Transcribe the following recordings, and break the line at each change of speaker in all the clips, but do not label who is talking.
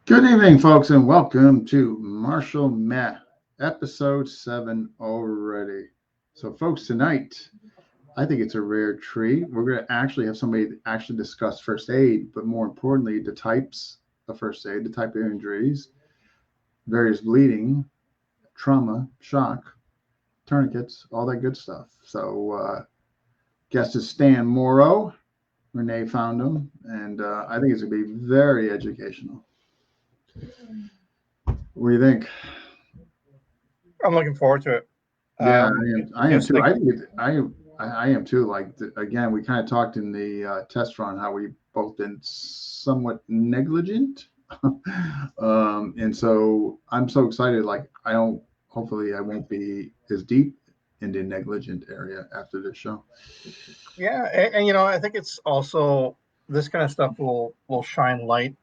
Good evening, folks, and welcome to Marshall Matt, episode 7 already. So, folks, tonight, I think it's a rare treat. We're going to actually have somebody actually discuss first aid, but more importantly, the types of first aid, the type of injuries, various bleeding, trauma, shock, tourniquets, all that good stuff. So, guest is Stan Morrow. Renee found him, and I think it's going to be very educational. What do you think?
I'm looking forward to it.
Yeah, I am too. I think I am too. Like again, we kind of talked in the test run how we both been somewhat negligent, and so I'm so excited. Like I don't. Hopefully, I won't be as deep in the negligent area after this show.
Yeah, and I think it's also this kind of stuff will shine light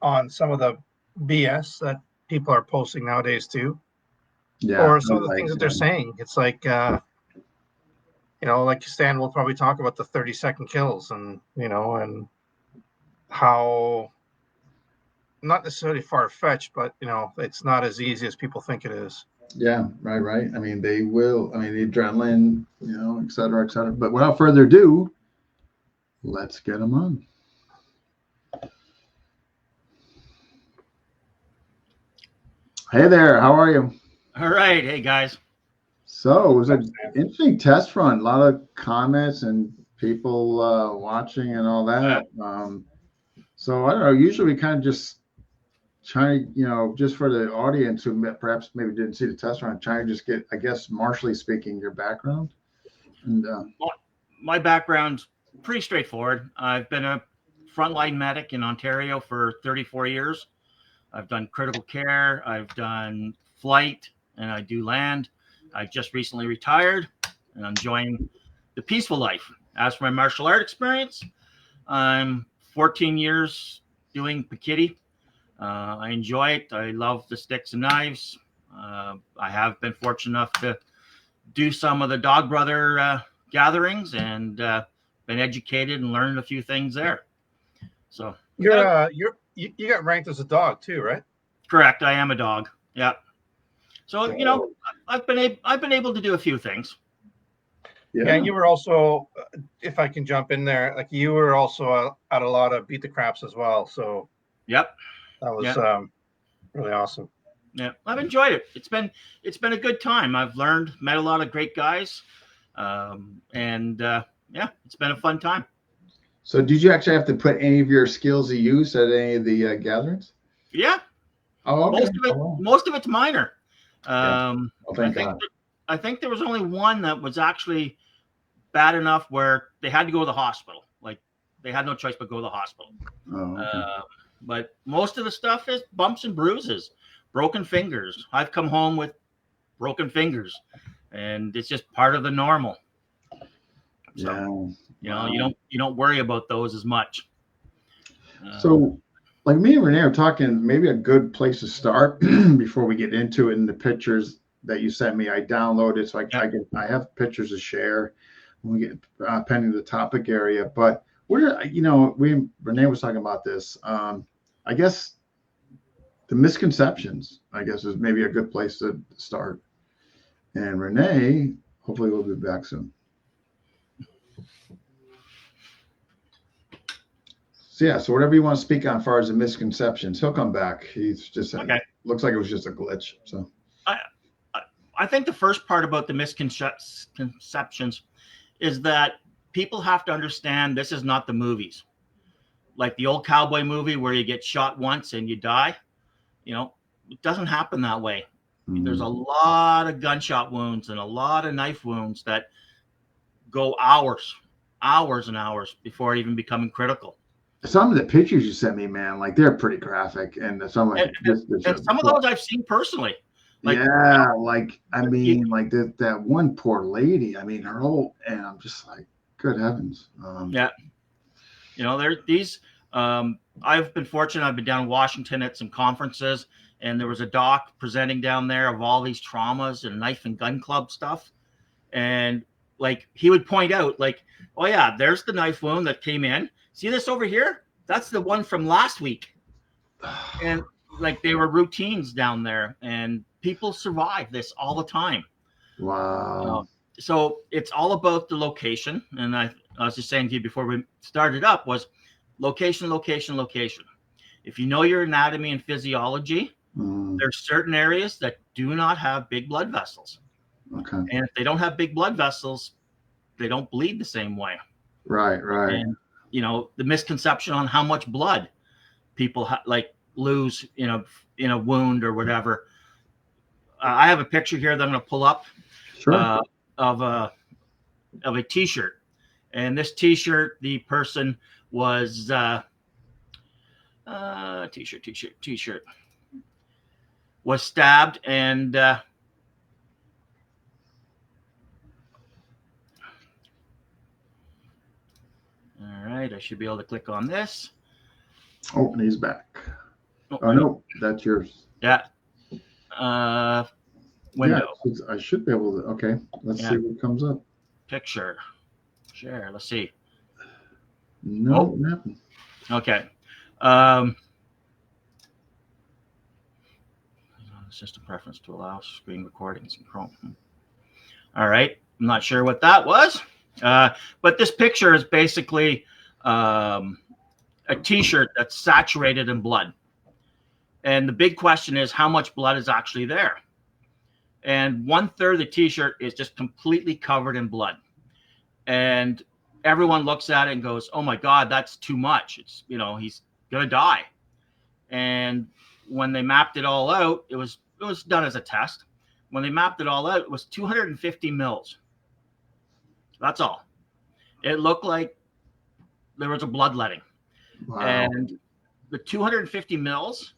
on some of the BS that people are posting nowadays too.
Yeah,
or some of the things that they're saying. It's like like Stan will probably talk about the 30-second kills and and how not necessarily far-fetched, but it's not as easy as people think it is.
Yeah, right. I mean, they will. I mean, the adrenaline, et cetera, et cetera. But without further ado, let's get them on. Hey there, how are you?
All right. Hey, guys.
So it was an interesting test run. A lot of comments and people watching and all that. So I don't know. Usually we kind of just try, just for the audience who perhaps maybe didn't see the test run, try to just get, I guess, martially speaking, your background. And
my background's pretty straightforward. I've been a frontline medic in Ontario for 34 years. I've done critical care. I've done flight, and I do land. I just recently retired, and I'm enjoying the peaceful life. As for my martial art experience, I'm 14 years doing Pakiti. I enjoy it. I love the sticks and knives. I have been fortunate enough to do some of the Dog Brother gatherings and been educated and learned a few things there. So
you got ranked as a dog too, right?
Correct. I am a dog. Yeah. So I've been able to do a few things.
Yeah, and you were also, if I can jump in there, like you were also at a lot of beat the craps as well. So
yep,
that was really awesome.
Yeah, I've enjoyed it. It's been a good time. I've met a lot of great guys, and it's been a fun time.
So did you actually have to put any of your skills to use at any of the gatherings?
Yeah.
Oh, okay.
Most of it's minor.
Thank God.
I think there was only one that was actually bad enough where they had to go to the hospital. Like they had no choice but go to the hospital.
Oh, okay.
But most of the stuff is bumps and bruises, broken fingers. I've come home with broken fingers, and it's just part of the normal. So, you don't worry about those as much.
So, like me and Renee are talking, maybe a good place to start before we get into it in the pictures that you sent me. I downloaded, so I have pictures to share when we get pending the topic area. But Renee was talking about this. I guess the misconceptions, is maybe a good place to start. And Renee, hopefully, will be back soon. So whatever you want to speak on as far as the misconceptions, he'll come back. He's just looks like it was just a glitch. So
I think the first part about the misconceptions is that people have to understand this is not the movies. Like the old cowboy movie where you get shot once and you die. It doesn't happen that way. Mm-hmm. There's a lot of gunshot wounds and a lot of knife wounds that go hours and hours before even becoming critical.
Some of the pictures you sent me, man, like they're pretty graphic, and some of
some of those I've seen personally.
Like, that one poor lady. Her whole, and I'm just like, good heavens.
There these. I've been fortunate. I've been down in Washington at some conferences, and there was a doc presenting down there of all these traumas and knife and gun club stuff. And like he would point out, like, oh yeah, there's the knife wound that came in. See this over here? That's the one from last week. And like they were routines down there, and people survive this all the time.
Wow.
So it's all about the location. And I was just saying to you before we started up was location, location, location. If you know your anatomy and physiology, there's certain areas that do not have big blood vessels.
Okay.
And if they don't have big blood vessels, they don't bleed the same way.
Right.
And, you know, the misconception on how much blood people like lose in a wound or whatever. I have a picture here that I'm going to pull up of a T-shirt, and this T-shirt, the person was T-shirt was stabbed, and all right, I should be able to click on this.
Oh, and he's back. Oh no, that's yours.
Yeah. Window.
Yeah, I should be able to. Okay, let's see what comes up.
Picture. Share. Let's see.
No, nothing.
Okay. System preference to allow screen recordings in Chrome. All right. I'm not sure what that was, but this picture is basically a T-shirt that's saturated in blood. And the big question is how much blood is actually there? And 1/3 of the T-shirt is just completely covered in blood. And everyone looks at it and goes, oh my God, that's too much. It's, you know, he's going to die. And when they mapped it all out, it was done as a test. When they mapped it all out, it was 250 mils. That's all. It looked like there was a bloodletting. Wow. And the 250 mils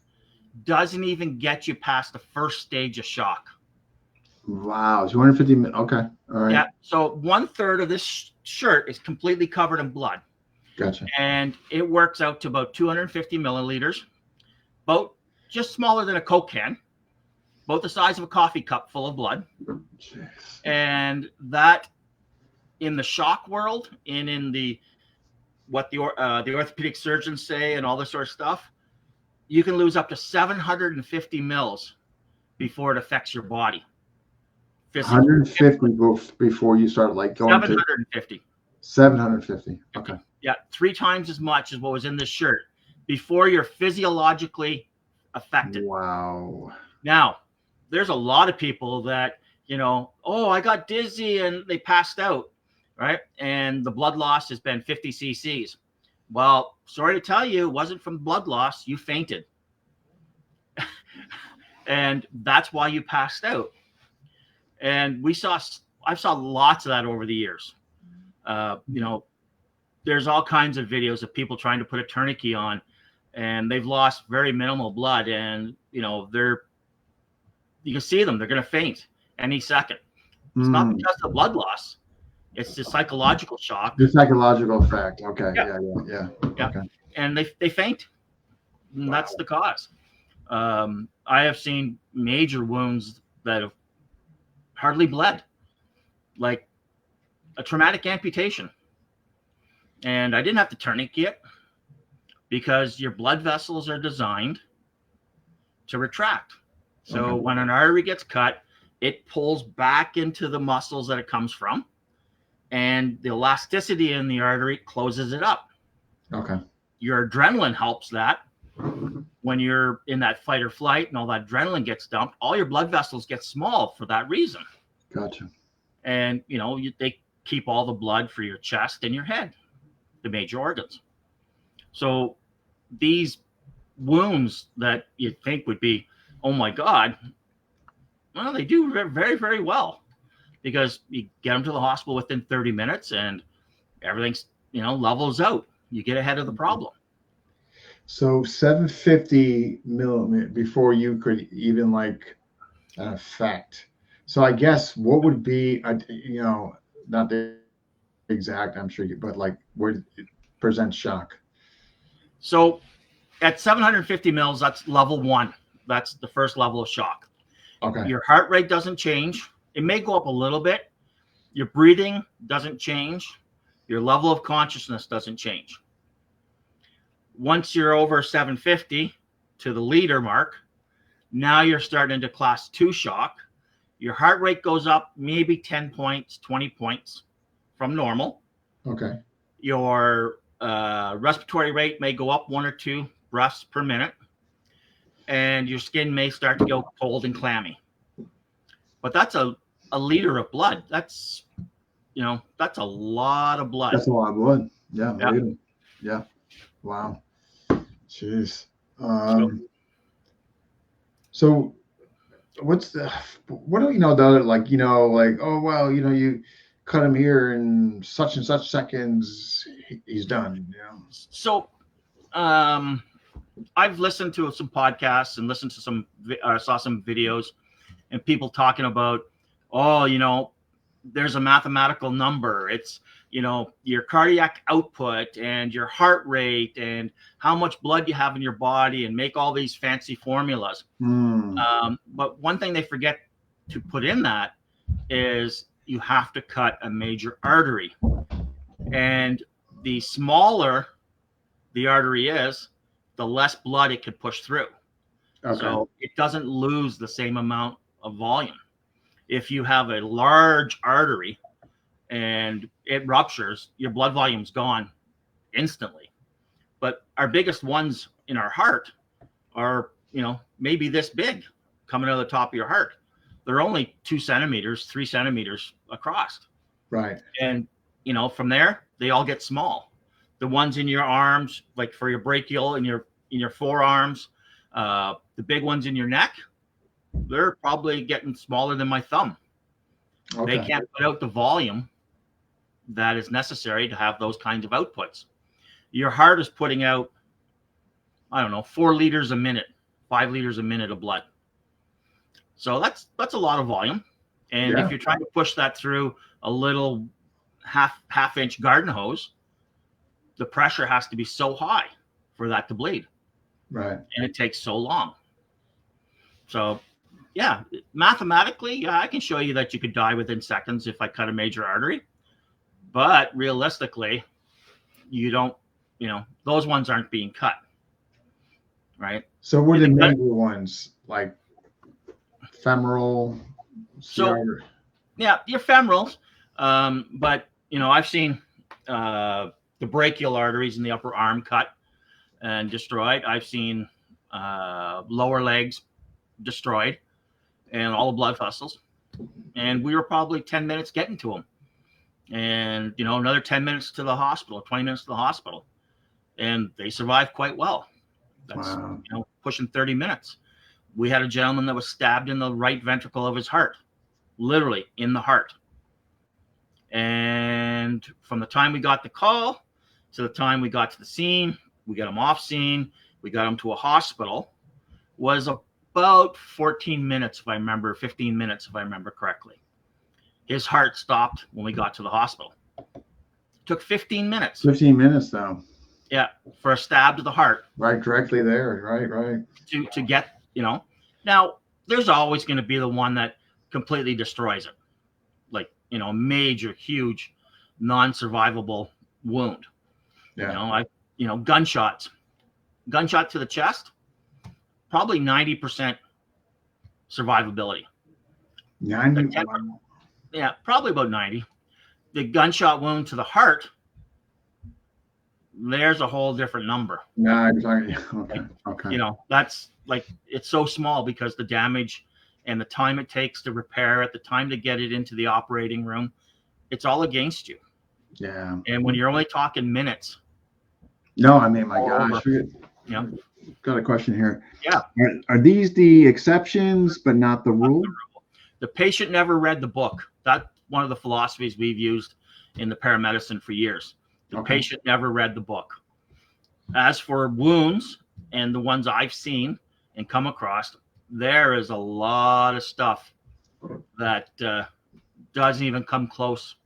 doesn't even get you past the first stage of shock.
Wow, 250. Okay, all right.
Yeah. So 1/3 of this shirt is completely covered in blood.
Gotcha.
And it works out to about 250 milliliters, about just smaller than a Coke can, about the size of a coffee cup full of blood. Jeez. And that, in the shock world, and in the what the orthopedic surgeons say and all this sort of stuff, you can lose up to 750 mils before it affects your body.
150 before you start like going
750.
750. Okay.
Yeah, 3 times as much as what was in this shirt before you're physiologically affected.
Wow.
Now, there's a lot of people that, you know, oh, I got dizzy and they passed out, right? And the blood loss has been 50 cc's. Well, sorry to tell you, it wasn't from blood loss. You fainted. And that's why you passed out. And I've saw lots of that over the years. You know, there's all kinds of videos of people trying to put a tourniquet on, and they've lost very minimal blood, and you know you can see them; they're going to faint any second. It's not because of blood loss; it's the psychological shock.
The psychological effect. Okay. Yeah.
Okay. And they faint. And that's the cause. I have seen major wounds that have hardly bled, like a traumatic amputation. And I didn't have to tourniquet because your blood vessels are designed to retract. So when an artery gets cut, it pulls back into the muscles that it comes from, and the elasticity in the artery closes it up.
Okay.
Your adrenaline helps that. When you're in that fight or flight and all that adrenaline gets dumped, all your blood vessels get small for that reason.
Gotcha.
And, you know, they keep all the blood for your chest and your head, the major organs. So these wounds that you'd think would be, oh my God, well, they do very, very well, because you get them to the hospital within 30 minutes and everything's, you know, levels out. You get ahead of the problem.
So 750 millimeter before you could even like an effect. So I guess what would be, you know, not the exact, I'm sure, but like where it presents shock.
So at 750 mils, that's level 1. That's the first level of shock.
Okay.
Your heart rate doesn't change. It may go up a little bit. Your breathing doesn't change. Your level of consciousness doesn't change. Once you're over 750 to the liter mark, now you're starting into class 2 shock. Your heart rate goes up maybe 10 points, 20 points from normal.
Okay.
Your respiratory rate may go up 1 or 2 breaths per minute, and your skin may start to go cold and clammy. But that's a liter of blood. That's a lot of blood.
That's a lot of blood. Yeah.
Yeah.
Yeah. Wow. Jeez. So what do we know about it? Like, oh, well, you cut him here in such and such seconds, he's done.
So, I've listened to some podcasts and listened to saw some videos and people talking about, there's a mathematical number. It's, your cardiac output and your heart rate and how much blood you have in your body, and make all these fancy formulas. But one thing they forget to put in that is you have to cut a major artery. And the smaller the artery is, the less blood it could push through.
Okay.
So it doesn't lose the same amount of volume. If you have a large artery and it ruptures, your blood volume's gone instantly. But our biggest ones in our heart are, maybe this big coming out of the top of your heart. They're only 2 centimeters, 3 centimeters across.
Right.
And, from there, they all get small. The ones in your arms, like for your brachial in your forearms, the big ones in your neck, they're probably getting smaller than my thumb.
Okay.
They can't put out the volume that is necessary to have those kinds of outputs. Your heart is putting out, 4 liters a minute, 5 liters a minute of blood. So that's a lot of volume. And if you're trying to push that through a little half inch garden hose, the pressure has to be so high for that to bleed.
Right.
And it takes so long. So, yeah, mathematically, I can show you that you could die within seconds if I cut a major artery. But realistically, you don't, those ones aren't being cut. Right.
So what are the major ones, like femoral?
So, yeah, your femorals. But, I've seen the brachial arteries in the upper arm cut and destroyed. I've seen lower legs destroyed and all the blood vessels. And we were probably 10 minutes getting to them. And, another 10 minutes to the hospital, 20 minutes to the hospital. And they survived quite well. That's,
wow.
Pushing 30 minutes. We had a gentleman that was stabbed in the right ventricle of his heart, literally in the heart. And from the time we got the call to the time we got to the scene, we got him off scene, we got him to a hospital, was about 14 minutes, if I remember, 15 minutes, if I remember correctly. His heart stopped when we got to the hospital. Took 15 minutes.
15 minutes, though.
Yeah, for a stab to the heart.
Right, directly there. Right.
To get, Now, there's always going to be the one that completely destroys it. Like, major, huge, non-survivable wound.
Yeah.
Gunshots. Gunshot to the chest, probably 90% survivability.
90?
Yeah, probably about 90. The gunshot wound to the heart, there's a whole different number.
No, exactly. Okay.
That's like, it's so small because the damage and the time it takes to repair it, the time to get it into the operating room, it's all against you.
Yeah.
And when you're only talking minutes.
No, I mean, my gosh.
Yeah.
Got a question here.
Yeah.
Are these the exceptions, but not the rule?
The patient never read the book. That's one of the philosophies we've used in the paramedicine for years. The patient never read the book. As for wounds and the ones I've seen and come across, there is a lot of stuff that doesn't even come close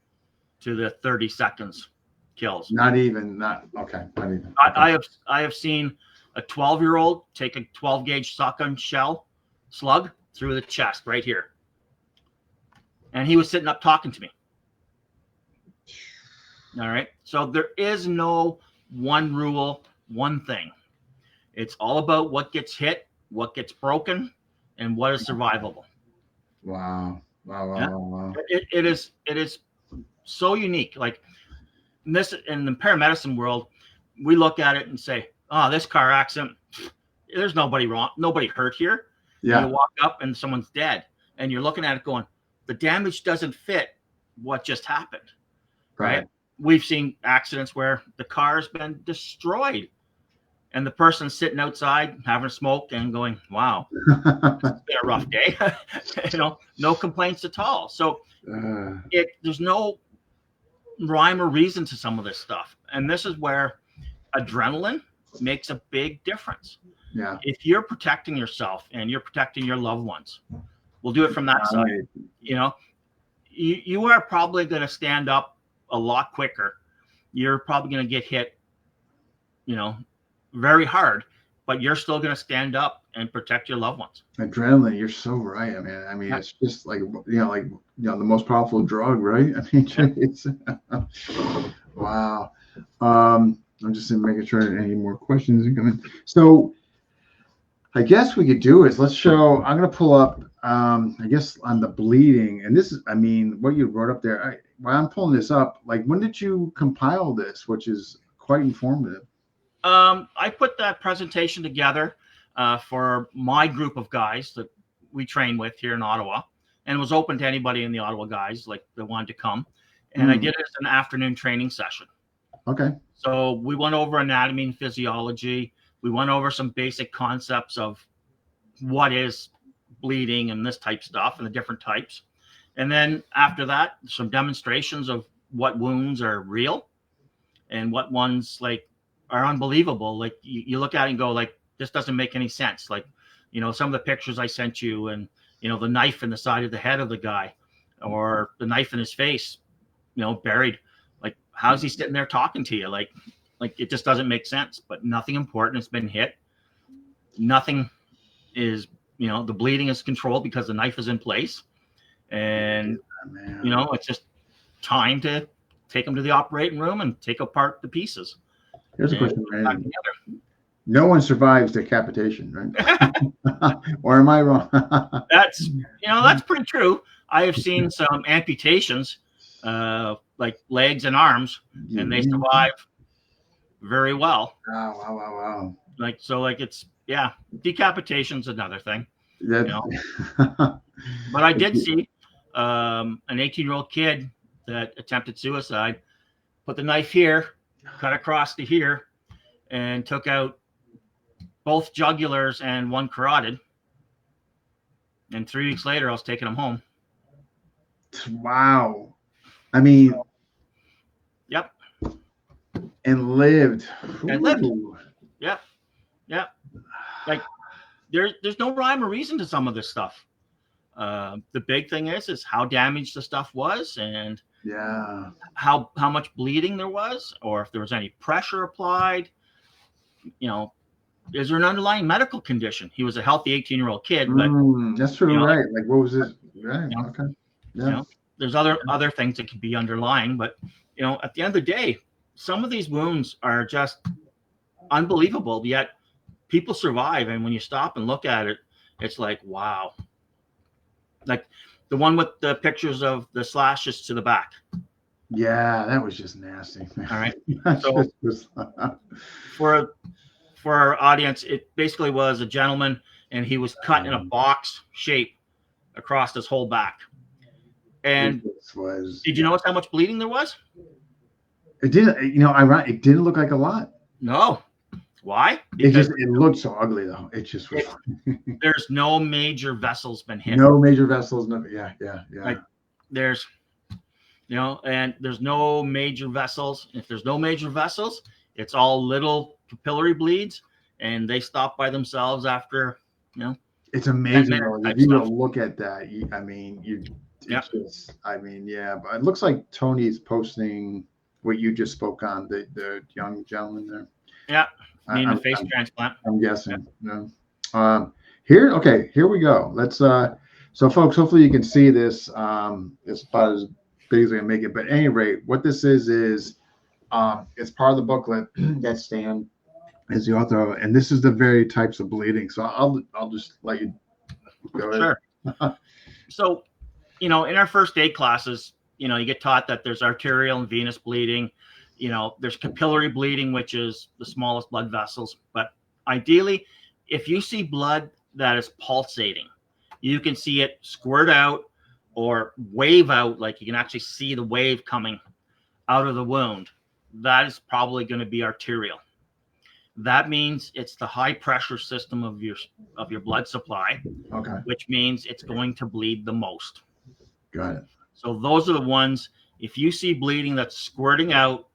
to the 30 seconds kills.
Not even.
I have seen a 12-year-old take a 12-gauge shotgun slug through the chest right here. And he was sitting up talking to me. All right. So there is no one rule, one thing. It's all about what gets hit, what gets broken, and what is survivable.
Wow. Wow. Wow.
Yeah.
Wow. Wow.
It is so unique. Like this in the paramedicine world, we look at it and say, "Oh, this car accident, there's nobody wrong, nobody hurt here." And you
Yeah.
walk up and someone's dead, and you're looking at it going, "The damage doesn't fit what just happened." Right?
Right.
We've seen accidents where the car's been destroyed, and the person's sitting outside having a smoke and going, "Wow, it's been a rough day." No complaints at all. So there's no rhyme or reason to some of this stuff. And this is where adrenaline makes a big difference.
Yeah.
If you're protecting yourself and you're protecting your loved ones, we'll do it from that side. You are probably going to stand up a lot quicker. You're probably going to get hit, very hard, but you're still going to stand up and protect your loved ones.
Adrenaline, you're so right. I mean, it's just like the most powerful drug, right? I mean, it's wow. I'm just making sure any more questions are coming. So I guess we could do is let's show. I'm going to pull up. I guess on the bleeding, and this is, I mean, what you wrote up there. While I'm pulling this up, like when did you compile this, which is quite informative?
I put that presentation together for my group of guys that we train with here in Ottawa, and it was open to anybody in the Ottawa guys like that wanted to come. And I did it as an afternoon training session.
Okay.
So we went over anatomy and physiology. We went over some basic concepts of what is bleeding and this type stuff and the different types. And then after that, some demonstrations of what wounds are real and what ones like are unbelievable. Like you look at it and go like, this doesn't make any sense. Like, some of the pictures I sent you and, the knife in the side of the head of the guy or the knife in his face, buried. Like, how's he sitting there talking to you? Like it just doesn't make sense, but nothing important has been hit. Nothing is, the bleeding is controlled because the knife is in place. And, it's just time to take them to the operating room and take apart the pieces.
Here's a question, Randy. No one survives decapitation, right? Or am I wrong?
That's pretty true. I have seen some amputations, like legs and arms, and they survive very well.
Wow.
Decapitation's another thing. But I did see an 18-year-old kid that attempted suicide, put the knife here, cut across to here, and took out both jugulars and one carotid. And 3 weeks later, I was taking him home.
Wow. I mean,
yep.
And lived.
Yep. Like there's no rhyme or reason to some of this stuff. The big thing is how damaged the stuff was and how much bleeding there was, or if there was any pressure applied. Is there an underlying medical condition? He was a healthy 18-year-old kid, but
that's true, right? Like what was his? Right. Okay. Yeah.
There's other things that could be underlying, but at the end of the day, some of these wounds are just unbelievable. Yet people survive, and when you stop and look at it, it's like wow. Like the one with the pictures of the slashes to the back.
Yeah, that was just nasty.
All right. So for our audience, it basically was a gentleman, and he was cut in a box shape across his whole back. And did you notice how much bleeding there was?
It didn't. It didn't look like a lot.
No. Why? Because
it looked so ugly though. It just was.
There's no major vessels been hit.
No major vessels. No. Yeah.
Like there's, and there's no major vessels. If there's no major vessels, it's all little capillary bleeds, and they stop by themselves after.
It's amazing. If you look at that, but it looks like Tony's posting what you just spoke on, the young gentleman there.
Yeah. Needing a face transplant.
I'm guessing. Here we go. Let's so folks, hopefully you can see this. It's about as big as I can make it. But at any rate, what this is It's part of the booklet that Stan is the author of, and this is the very types of bleeding. So I'll just let you go ahead.
Sure. So, in our first aid classes, you get taught that there's arterial and venous bleeding. There's capillary bleeding, which is the smallest blood vessels. But ideally, if you see blood that is pulsating, you can see it squirt out or wave out, like you can actually see the wave coming out of the wound. That is probably going to be arterial. That means it's the high pressure system of your blood supply,
Okay.
which means it's going to bleed the most.
Got it.
So those are the ones, if you see bleeding that's squirting out,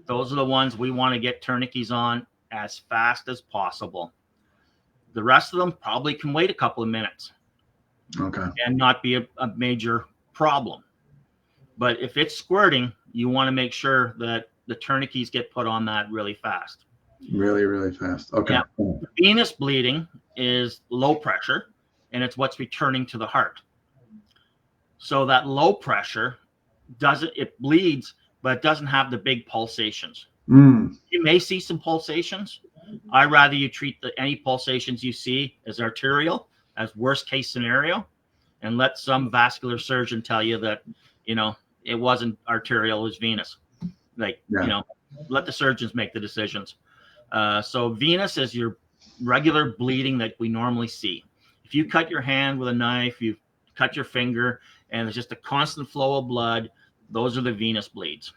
those are the ones we want to get tourniquets on as fast as possible. The rest of them probably can wait a couple of minutes.
Okay.
And not be a major problem. But if it's squirting, you want to make sure that the tourniquets get put on that really fast.
Really, really fast. Okay.
Yeah. Venous bleeding is low pressure, and it's what's returning to the heart. So that low pressure it bleeds, but it doesn't have the big pulsations. You may see some pulsations. I'd rather you treat any pulsations you see as arterial, as worst case scenario, and let some vascular surgeon tell you that, it wasn't arterial, it was venous. Let the surgeons make the decisions. So venous is your regular bleeding that we normally see. If you cut your hand with a knife, you cut your finger, and there's just a constant flow of blood, those are the venous bleeds.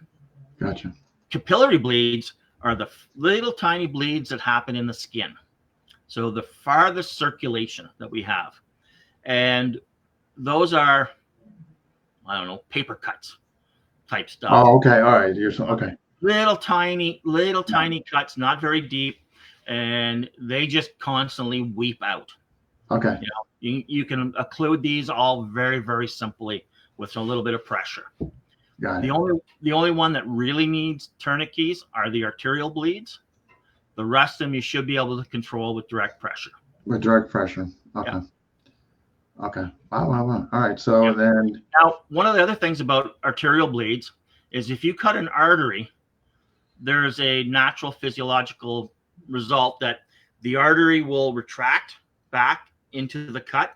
Gotcha.
Capillary bleeds are the little tiny bleeds that happen in the skin. So the farthest circulation that we have. And those are, paper cuts type stuff.
Oh, okay. All right. Okay.
Little tiny cuts, not very deep, and they just constantly weep out.
Okay.
You can occlude these all very, very simply with a little bit of pressure.
Got it.
The only one that really needs tourniquets are the arterial bleeds. The rest of them you should be able to control with direct pressure.
With direct pressure. Okay.
Yeah.
Okay. Wow. All right. So then.
Now, one of the other things about arterial bleeds is if you cut an artery, there's a natural physiological result that the artery will retract back into the cut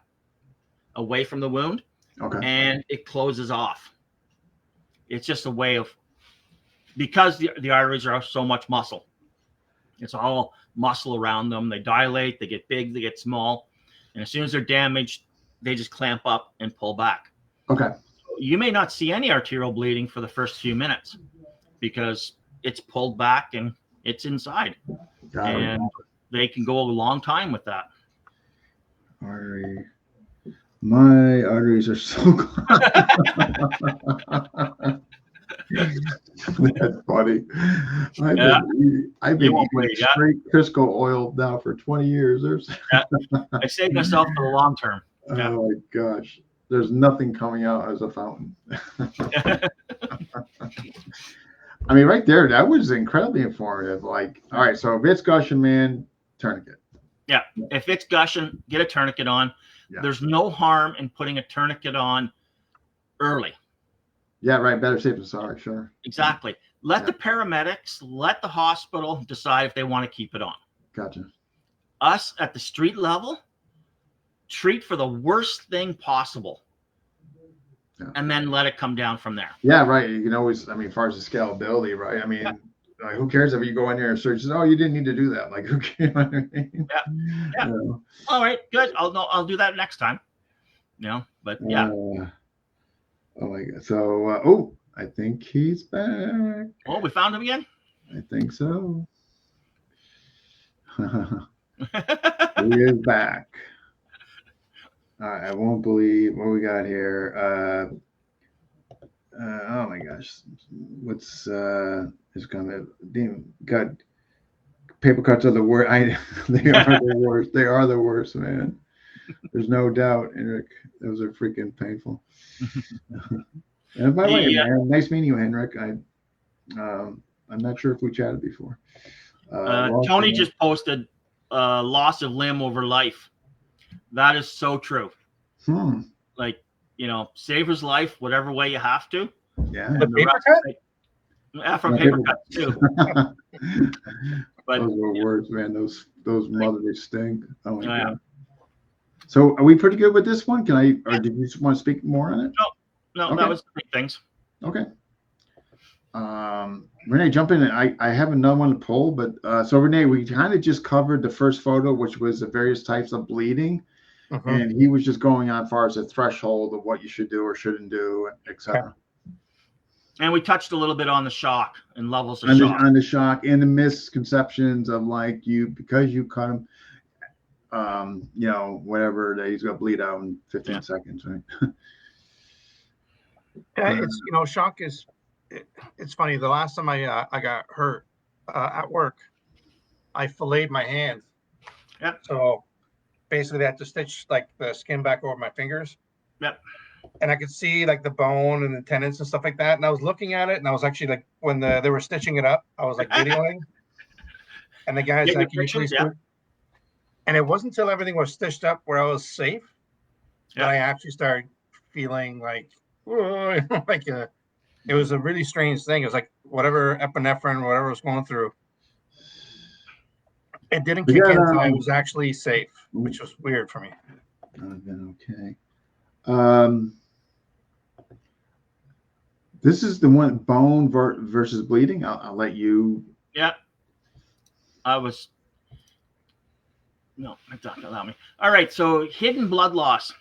away from the wound.
Okay.
And it closes off. It's just a way of, because the arteries are so much muscle. It's all muscle around them. They dilate, they get big, they get small. And as soon as they're damaged, they just clamp up and pull back.
Okay.
You may not see any arterial bleeding for the first few minutes because it's pulled back and it's inside. And they can go a long time with that.
Artery. My arteries are so That's funny. I've been eating straight Crisco oil now for 20 years.
I saved myself for the long term. Yeah.
Oh my gosh. There's nothing coming out as a fountain. I mean, right there, that was incredibly informative. Like, all right, so if it's gushing, man, tourniquet.
Yeah, if it's gushing, get a tourniquet on. Yeah. There's no harm in putting a tourniquet on early.
Yeah, right. Better safe than sorry. Sure.
Exactly. Let the paramedics, let the hospital decide if they want to keep it on.
Gotcha.
Us at the street level, treat for the worst thing possible. Yeah. And then let it come down from there.
Yeah, right. You can always, as far as the scalability, right? I mean, like, who cares if you go in there and search? Oh, you didn't need to do that. Like, who cares?
Yeah. All right, good. I'll do that next time. But yeah.
Oh my God. So, I think he's back.
Oh, we found him again?
I think so. He is back. All right, I won't believe what we got here. Oh my gosh, what's is gonna God? Paper cuts are the worst. They are the worst. They are the worst, man. There's no doubt, Henrik. Those are freaking painful. And by the way, man, nice meeting you, Henrik. I'm not sure if we chatted before.
Tony just posted loss of limb over life. That is so true. Like, save his life whatever way you have to.
Yeah.
The paper cut?
Yeah, from paper cuts too. But
those were words, man. Those motherly stink. Oh my
yeah.
God. So are we pretty good with this one? Can I, or did you just want to speak more on it?
No,
Okay.
that was the big things.
Okay. Renee, jump in. I have another one to pull, but so Renee, we kind of just covered the first photo, which was the various types of bleeding, and he was just going on far as a threshold of what you should do or shouldn't do, etc.
And we touched a little bit on the shock and levels of
On
shock.
the shock and the misconceptions of like because you cut him, whatever, that he's gonna bleed out in 15 seconds, right?
Yeah, it's shock is. It's funny. The last time I got hurt at work, I filleted my hand.
Yep.
So basically, they had to stitch like the skin back over my fingers.
Yep.
And I could see like the bone and the tendons and stuff like that. And I was looking at it, and I was actually like, when they were stitching it up, I was like videoing. And the guy's like, "Can you please do it?" And it wasn't until everything was stitched up where I was safe that I actually started feeling like, it was a really strange thing. It was like whatever epinephrine, whatever was going through, it didn't kick in until I was actually safe, which was weird for me.
Okay. This is the one, bone versus bleeding. I'll let you.
Yeah. No, don't allow me. All right. So hidden blood loss.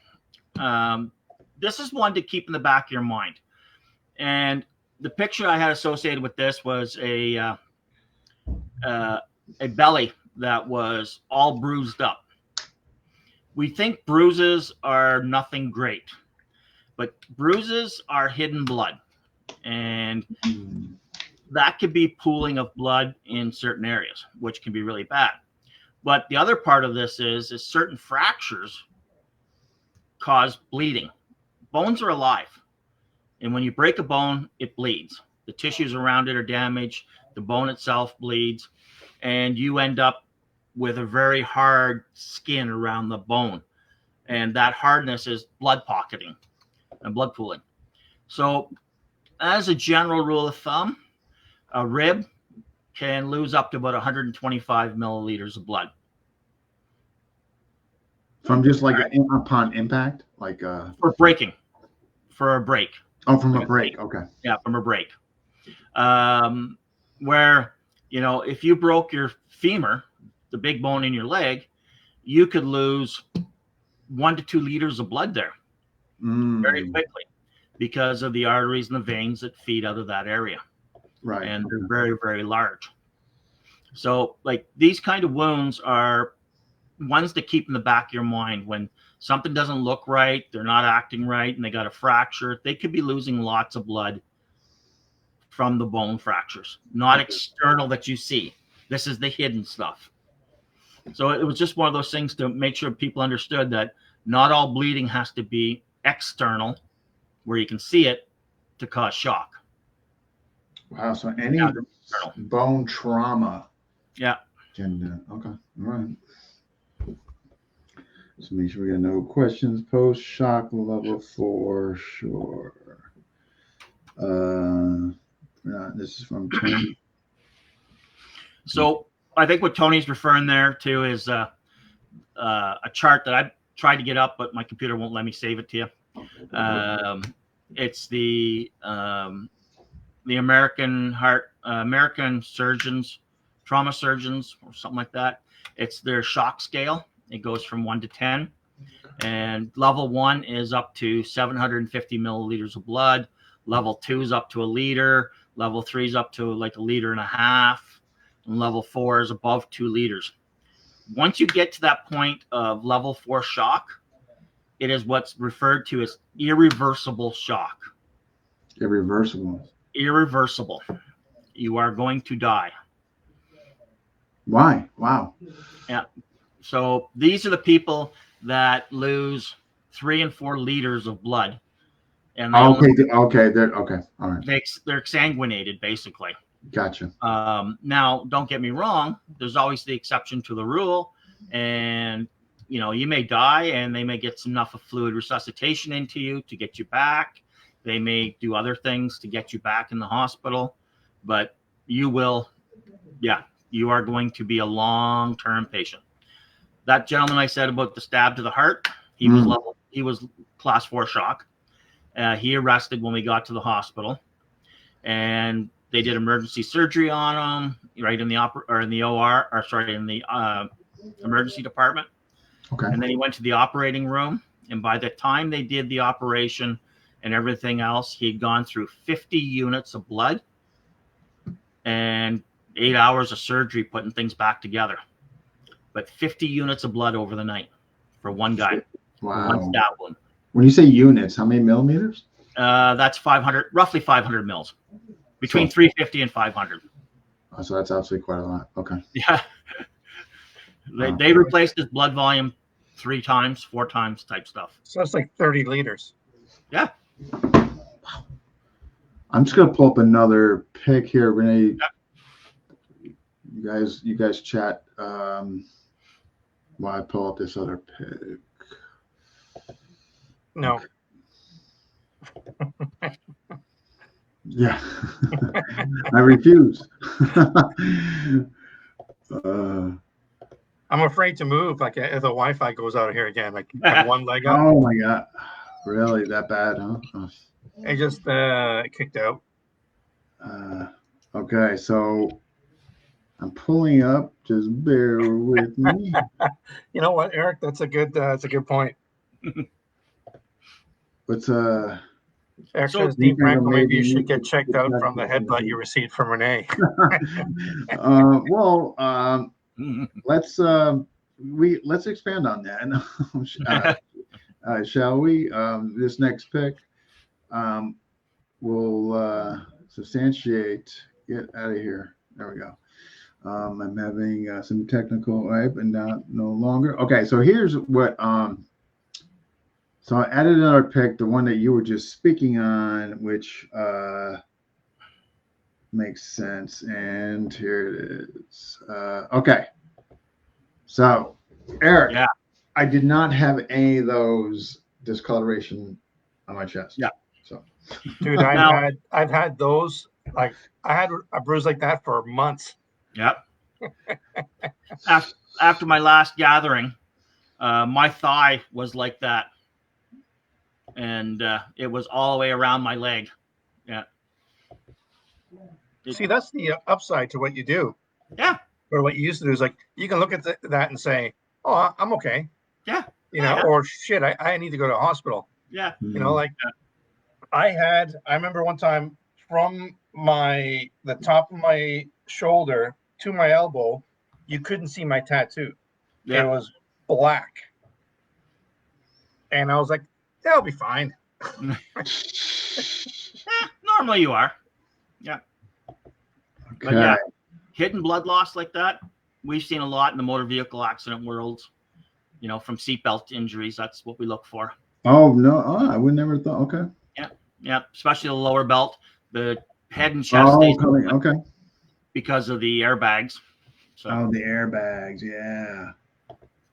This is one to keep in the back of your mind. And the picture I had associated with this was a belly that was all bruised up. We think bruises are nothing great, but bruises are hidden blood, and that could be pooling of blood in certain areas, which can be really bad. But the other part of this is certain fractures cause bleeding. Bones are alive. And when you break a bone, it bleeds. The tissues around it are damaged. The bone itself bleeds. And you end up with a very hard skin around the bone. And that hardness is blood pocketing and blood pooling. So as a general rule of thumb, a rib can lose up to about 125 milliliters of blood.
From just like upon impact? Like
for breaking. For a break.
Oh, from a break. Okay.
Yeah, from a break. Where, if you broke your femur, the big bone in your leg, you could lose 1 to 2 liters of blood there very quickly because of the arteries and the veins that feed out of that area.
Right.
And they're very, very large. So like these kind of wounds are ones to keep in the back of your mind. When something doesn't look right, they're not acting right, and they got a fracture, they could be losing lots of blood from the bone fractures, not external that you see. This is the hidden stuff. So it was just one of those things to make sure people understood that not all bleeding has to be external, where you can see it, to cause shock.
Wow. So any bone trauma.
Yeah.
Okay. All right. So make sure we got no questions. Post shock level 4. Sure. This is from Tony.
So I think what Tony's referring there to is a chart that I tried to get up, but my computer won't let me save it to you. It's the American surgeons, trauma surgeons, or something like that. It's their shock scale. It goes from 1 to 10, and level 1 is up to 750 milliliters of blood. Level 2 is up to 1 liter. Level 3 is up to like 1.5 liters, and level 4 is above 2 liters. Once you get to that point of level 4 shock, it is what's referred to as irreversible shock.
Irreversible.
Irreversible. You are going to die.
Why? Wow.
Yeah. So these are the people that lose 3 and 4 liters of blood. And they
okay. All right.
They're exsanguinated, basically.
Gotcha.
Now, don't get me wrong. There's always the exception to the rule. And, you may die, and they may get enough of fluid resuscitation into you to get you back. They may do other things to get you back in the hospital. but you will, you are going to be a long-term patient. That gentleman I said about the stab to the heart, he was class 4 shock. He arrested when we got to the hospital, and they did emergency surgery on him right in the emergency department.
Okay.
And then he went to the operating room, and by the time they did the operation and everything else, he'd gone through 50 units of blood and 8 hours of surgery putting things back together. But 50 units of blood over the night for one guy.
Wow.
One stab wound.
When you say units, how many millimeters?
That's 500, roughly 500 mils, between 350 and 500.
Oh, so that's absolutely quite a lot. Okay.
Yeah. They replaced his blood volume 3 times, 4 times type stuff.
So that's like 30 liters.
Yeah.
I'm just gonna pull up another pic here, Renee. Yeah. You guys chat while I pull up this other pic.
No.
Yeah. I refuse.
I'm afraid to move. Like if the Wi-Fi goes out of here again, like have one leg up.
Oh my God. Really? That bad, huh? Oh.
It just kicked out.
Okay, so I'm pulling up. Just bear with me.
You know what, Eric? That's a good point.
What's
Eric
So-
says, Deep Franco, maybe you should get checked out from the headbutt you received from Renee.
let's expand on that. Shall we? This next pick will substantiate. Get out of here. There we go. I'm having some technical, right, but no longer. Okay, so here's what. So I added another pick, the one that you were just speaking on, which makes sense. And here it is. Okay. So, Eric,
Yeah.
I did not have any of those discoloration on my chest.
Yeah.
So,
Dude, I've had those. Like I had a bruise like that for months.
Yep. After my last gathering, my thigh was like that. And it was all the way around my leg. Yeah.
See, that's the upside to what you do.
Yeah.
Or what you used to do is like, you can look at that and say, oh, I'm okay.
Yeah.
You know, or shit, I need to go to a hospital.
Yeah.
You know, like I remember one time from the top of my shoulder to my elbow, you couldn't see my tattoo.
Yeah.
It was black. And I was like, that'll be fine.
Normally you are. Yeah.
okay.
But yeah, hidden blood loss like that, we've seen a lot in the motor vehicle accident world. You know, from seatbelt injuries, that's what we look for.
Oh, no. Oh, I would never thought. Okay.
Yeah, especially the lower belt, the head and chest stays open
okay.
because of the airbags. So
Oh, the airbags. Yeah.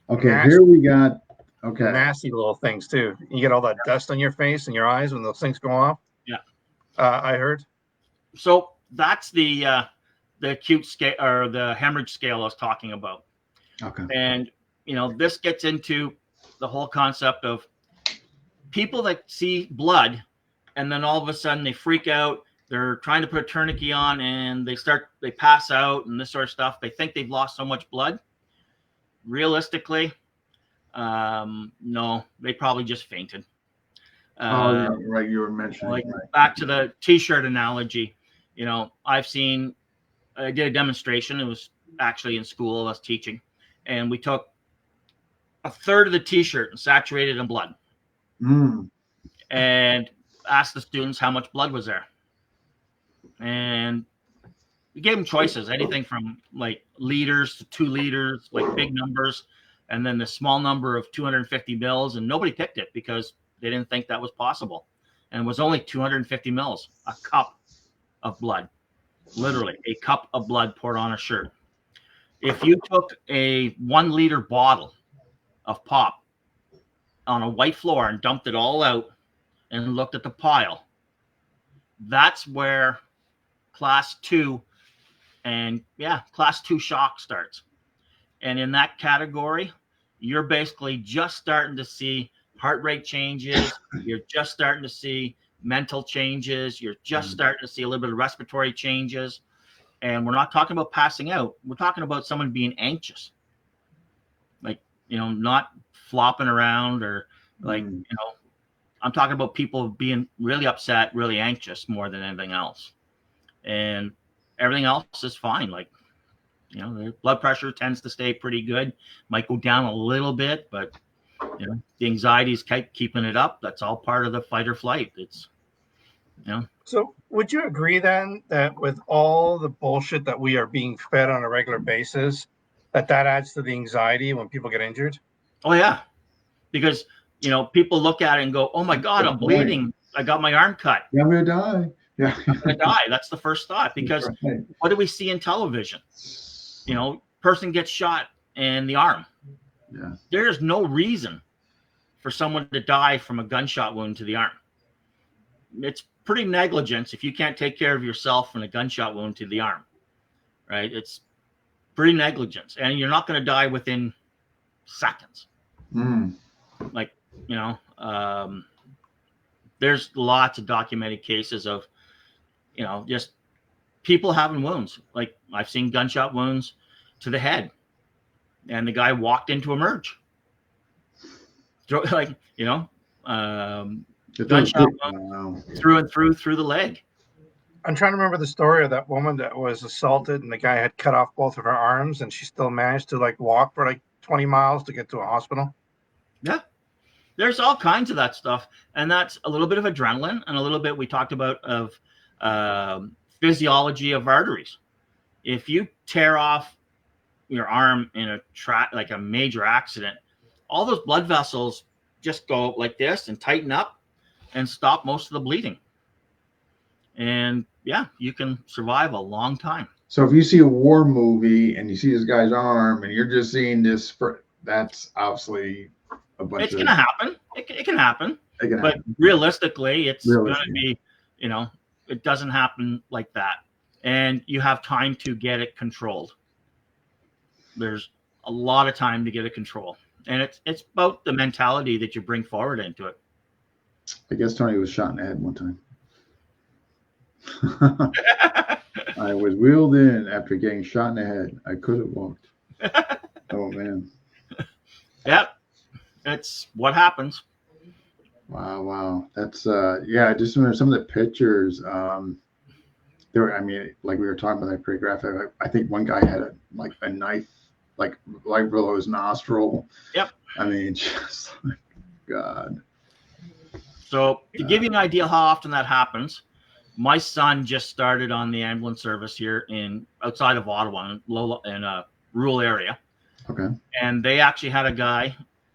Okay, here we got. Okay.
Nasty little things too. You get all that dust on your face and your eyes when those things go off.
Yeah.
I heard.
So that's the acute scale or the hemorrhage scale I was talking about.
Okay.
And you know, this gets into the whole concept of people that see blood and then all of a sudden they freak out. They're trying to put a tourniquet on and they pass out and this sort of stuff. They think they've lost so much blood. Realistically, no, they probably just fainted.
Yeah, right. You were mentioning.
Like
right.
back to the t-shirt analogy, you know, I did a demonstration. It was actually in school, I was teaching, and we took a third of the t-shirt and saturated in blood and asked the students how much blood was there. And we gave them choices, anything from like liters to 2 liters, like big numbers, and then the small number of 250 mils, and nobody picked it because they didn't think that was possible. And it was only 250 mils, a cup of blood, literally a cup of blood poured on a shirt. If you took a 1 liter bottle of pop on a white floor and dumped it all out and looked at the pile, that's where class 2, and class 2 shock starts. And in that category, you're basically just starting to see heart rate changes. You're just starting to see mental changes. You're just starting to see a little bit of respiratory changes. And we're not talking about passing out. We're talking about someone being anxious, like, not flopping around or like, I'm talking about people being really upset, really anxious more than anything else. And everything else is fine. Like, their blood pressure tends to stay pretty good, might go down a little bit, but the anxiety is keeping it up. That's all part of the fight or flight. It's,
So would you agree then that with all the bullshit that we are being fed on a regular basis, that adds to the anxiety when people get injured?
Oh yeah, because people look at it and go, "Oh my God, I'm bleeding. I got my arm cut.
I'm gonna die. Yeah,
I'm gonna die." That's the first thought, because what do we see in television? Person gets shot in the arm.
Yeah.
There is no reason for someone to die from a gunshot wound to the arm. It's pretty negligence if you can't take care of yourself from a gunshot wound to the arm, right? It's pretty negligence, and you're not going to die within seconds. Like, there's lots of documented cases of, just people having wounds. Like, I've seen gunshot wounds to the head, and the guy walked into a merge. Like, gunshot wound through and through the leg.
I'm trying to remember the story of that woman that was assaulted, and the guy had cut off both of her arms, and she still managed to walk for 20 miles to get to a hospital.
Yeah. There's all kinds of that stuff. And that's a little bit of adrenaline, and a little bit we talked about of physiology of arteries. If you tear off your arm in a major accident, all those blood vessels just go like this and tighten up and stop most of the bleeding. And you can survive a long time.
So if you see a war movie and you see this guy's arm and you're just seeing this, that's obviously a bunch
It's going to happen. It can happen. But realistically, it's going to be, it doesn't happen like that. And you have time to get it controlled. There's a lot of time to get it controlled. And it's about the mentality that you bring forward into it.
I guess Tony was shot in the head one time. I was wheeled in after getting shot in the head. I could have walked. Oh, man.
Yep. That's what happens.
Wow. That's, I just remember some of the pictures. There were, like we were talking about that pretty graphic. I think one guy had a knife, right below his nostril.
Yep.
Just like, God.
So to give you an idea how often that happens, my son just started on the ambulance service here outside of Ottawa in a rural area.
Okay.
And they actually had a guy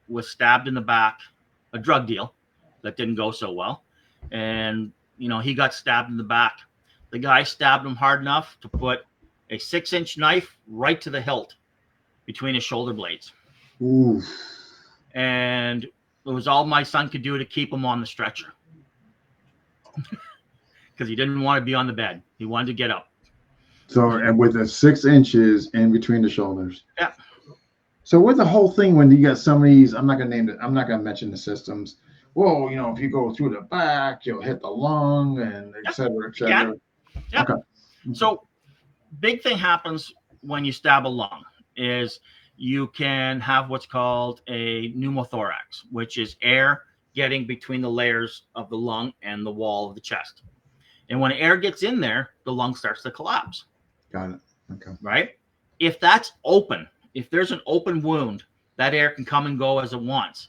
was stabbed in the back, a drug deal that didn't go so well. And, he got stabbed in the back. The guy stabbed him hard enough to put a 6-inch knife right to the hilt between his shoulder blades.
Ooh.
And it was all my son could do to keep him on the stretcher. Because he didn't want to be on the bed. He wanted to get up.
So, and with the 6 inches in between the shoulders.
Yeah.
So with the whole thing, when you got some of these, I'm not going to mention the systems. Well, if you go through the back, you'll hit the lung and et cetera, et cetera.
Yeah.
Okay.
So big thing happens when you stab a lung is you can have what's called a pneumothorax, which is air getting between the layers of the lung and the wall of the chest. And when air gets in there, the lung starts to collapse.
Got it. Okay.
Right? If that's open, if there's an open wound, that air can come and go as it wants.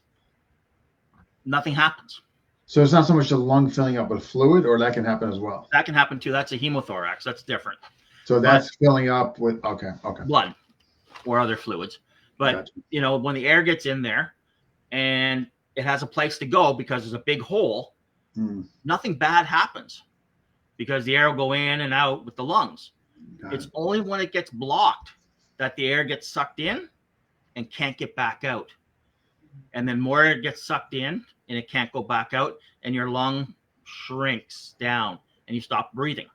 Nothing happens.
So it's not so much the lung filling up with fluid, or that can happen as well?
That can happen too. That's a hemothorax. That's different.
So that's filling up with, okay.
Blood or other fluids. But,
Gotcha.
When the air gets in there and it has a place to go because there's a big hole, nothing bad happens because the air will go in and out with the lungs. It's only when it gets blocked that the air gets sucked in and can't get back out. And then more air gets sucked in and it can't go back out, and your lung shrinks down and you stop breathing.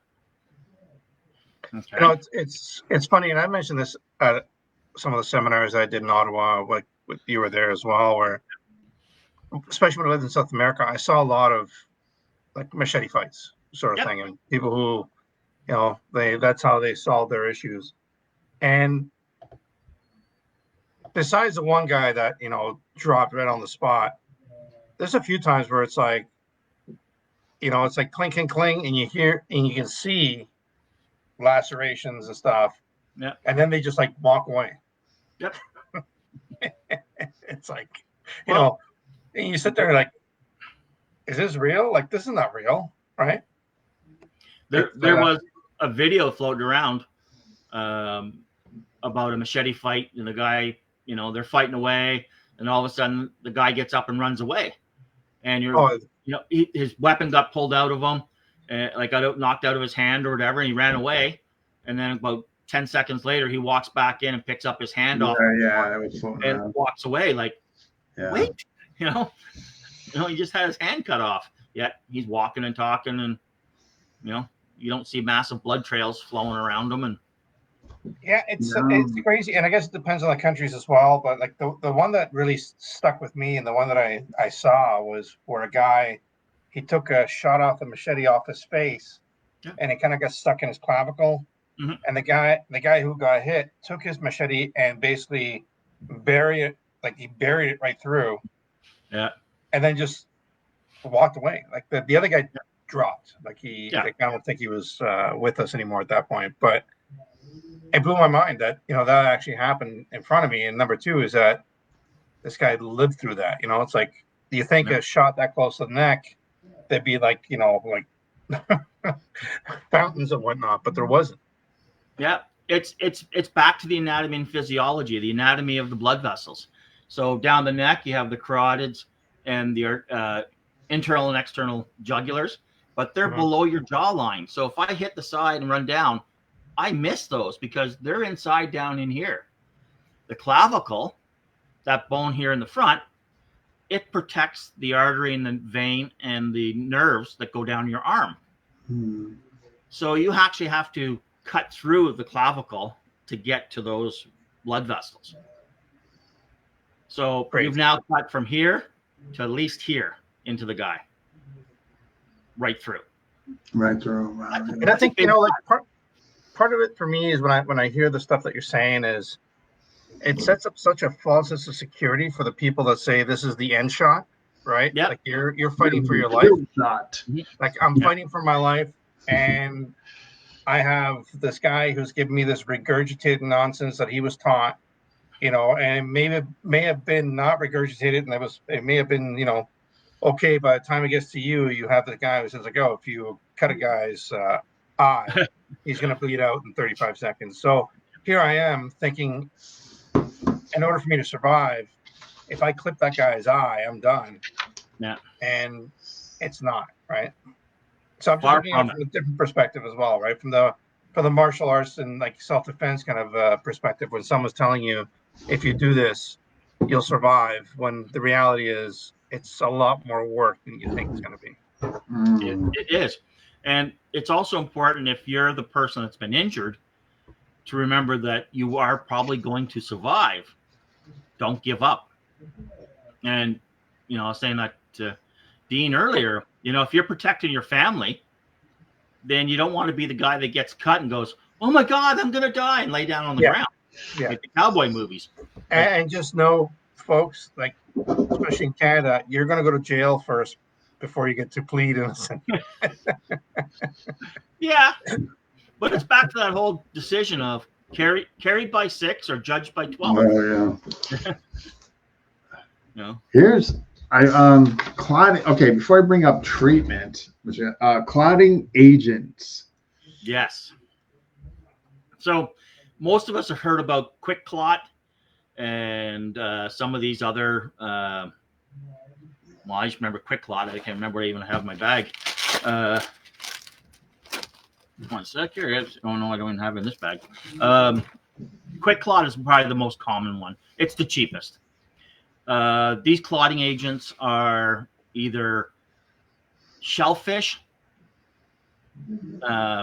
Okay.
You know, it's funny, and I mentioned this at some of the seminars I did in Ottawa. Like you were there as well, where especially when I lived in South America, I saw a lot of like machete fights sort of
Yep.
thing, and people who, you know, that's how they solve their issues. And besides the one guy that, you know, dropped right on the spot, there's a few times where it's like, you know, it's like cling, cling, cling, and you hear and you can see lacerations and stuff,
Yep.
and then they just like walk away.
Yep.
It's like, you
Well,
know, and you sit there like, is this real? Like, this is not real, right?
there was a video floating around about a machete fight, and the guy, you know, they're fighting away, and all of a sudden the guy gets up and runs away, and you know, his weapon got pulled out of him, like got knocked out of his hand or whatever, and he ran away, and then about 10 seconds later he walks back in and picks up his hand off
that was floating
and
around.
walks away like,
Yeah.
wait, you know, he just had his hand cut off, yet he's walking and talking, and you know, you don't see massive blood trails flowing around him. And
yeah, it's crazy, and I guess it depends on the countries as well. But like the one that really stuck with me, and the one that I saw was where a guy, he took a shot off the machete off his face, and it kind of got stuck in his clavicle.
Mm-hmm.
And the guy who got hit took his machete and basically buried it, like he buried it right through.
Yeah.
And then just walked away. Like the other guy dropped. Like I don't think he was with us anymore at that point. But it blew my mind that, you know, that actually happened in front of me. And number two is that this guy lived through that. You know, it's like, do you think a shot that close to the neck, there'd be like, you know, like fountains and whatnot, but there wasn't.
Yeah, it's back to the anatomy and physiology, the anatomy of the blood vessels. So down the neck, you have the carotids and the internal and external jugulars, but they're below your jawline. So if I hit the side and run down, I miss those because they're inside down in here. The clavicle, that bone here in the front, it protects the artery and the vein and the nerves that go down your arm. So you actually have to cut through the clavicle to get to those blood vessels. So you've now cut from here to at least here into the guy, right through.
Right through. Wow.
And I think, you know, like part of it for me is when I hear the stuff that you're saying is it sets up such a false sense of security for the people that say this is the end shot, right?
Yeah.
Like you're fighting for your life.
Shot.
Like I'm fighting for my life, and I have this guy who's giving me this regurgitated nonsense that he was taught, you know, and it may have been not regurgitated, and it may have been, you know, okay. By the time it gets to you, you have the guy who says like, oh, if you cut a guy's eye, he's going to bleed out in 35 seconds. So here I am thinking, in order for me to survive, if I clip that guy's eye, I'm done.
Yeah.
And it's not, right? So I'm just looking at it from a different perspective as well, right? From the martial arts and like self-defense kind of perspective, when someone's telling you, if you do this, you'll survive, when the reality is it's a lot more work than you think it's going to be.
It is. And it's also important, if you're the person that's been injured, to remember that you are probably going to survive. Don't give up. And, you know, I was saying that to Dean earlier, you know, if you're protecting your family, then you don't want to be the guy that gets cut and goes, oh my God, I'm going to die, and lay down on the ground.
Yeah.
Like the cowboy movies.
And just know, folks, like, especially in Canada, you're going to go to jail first before you get to plead innocent.
Yeah. But it's back to that whole decision of carried by 6 or judged by 12.
Oh, yeah.
No.
Here's clotting. Okay, before I bring up treatment, which clotting agents.
Yes. So most of us have heard about Quick Clot and some of these other. Well, I just remember Quick Clot. I can't remember what I even have in my bag. 1 sec here. Oh no, I don't even have it in this bag. Quick Clot is probably the most common one. It's the cheapest. These clotting agents are either shellfish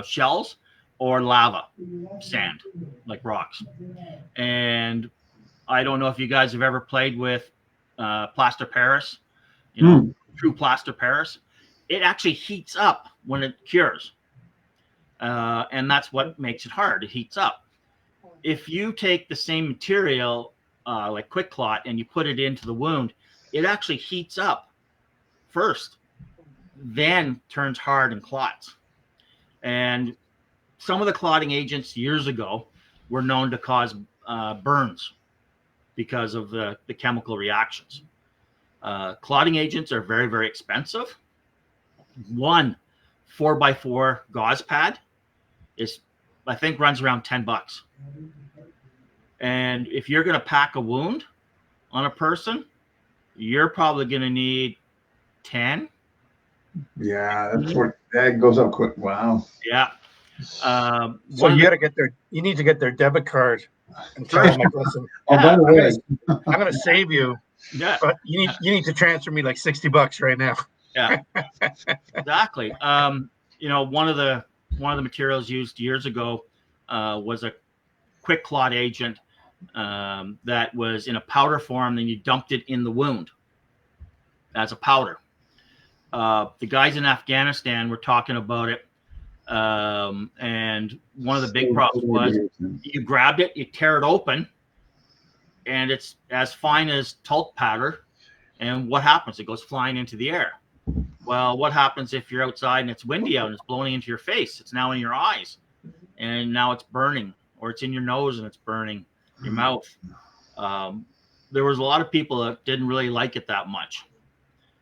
shells, or lava, sand, like rocks. And I don't know if you guys have ever played with plaster Paris, true plaster Paris. It actually heats up when it cures. And that's what makes it hard. It heats up. If you take the same material, like Quick Clot, and you put it into the wound, it actually heats up first, then turns hard and clots. And some of the clotting agents years ago were known to cause burns because of the chemical reactions. Clotting agents are very, very expensive. One 4x4 gauze pad is, I think, runs around $10. And if you're going to pack a wound on a person, you're probably going to need 10.
Yeah, that's what that goes up quick. Wow.
Yeah.
So you need to get their debit card and tell them, like, listen,
By the way,
I'm going to save you.
Yeah.
But you need to transfer me like $60 right now.
Yeah. Exactly. One of the materials used years ago was a Quick Clot agent that was in a powder form, then you dumped it in the wound as a powder. The guys in Afghanistan were talking about it, and one of the big problems was you grabbed it, you tear it open, and it's as fine as talc powder, and what happens? It goes flying into the air. Well, what happens if you're outside and it's windy out and it's blowing into your face? It's now in your eyes, and now it's burning, or it's in your nose and it's burning your mouth. There was a lot of people that didn't really like it that much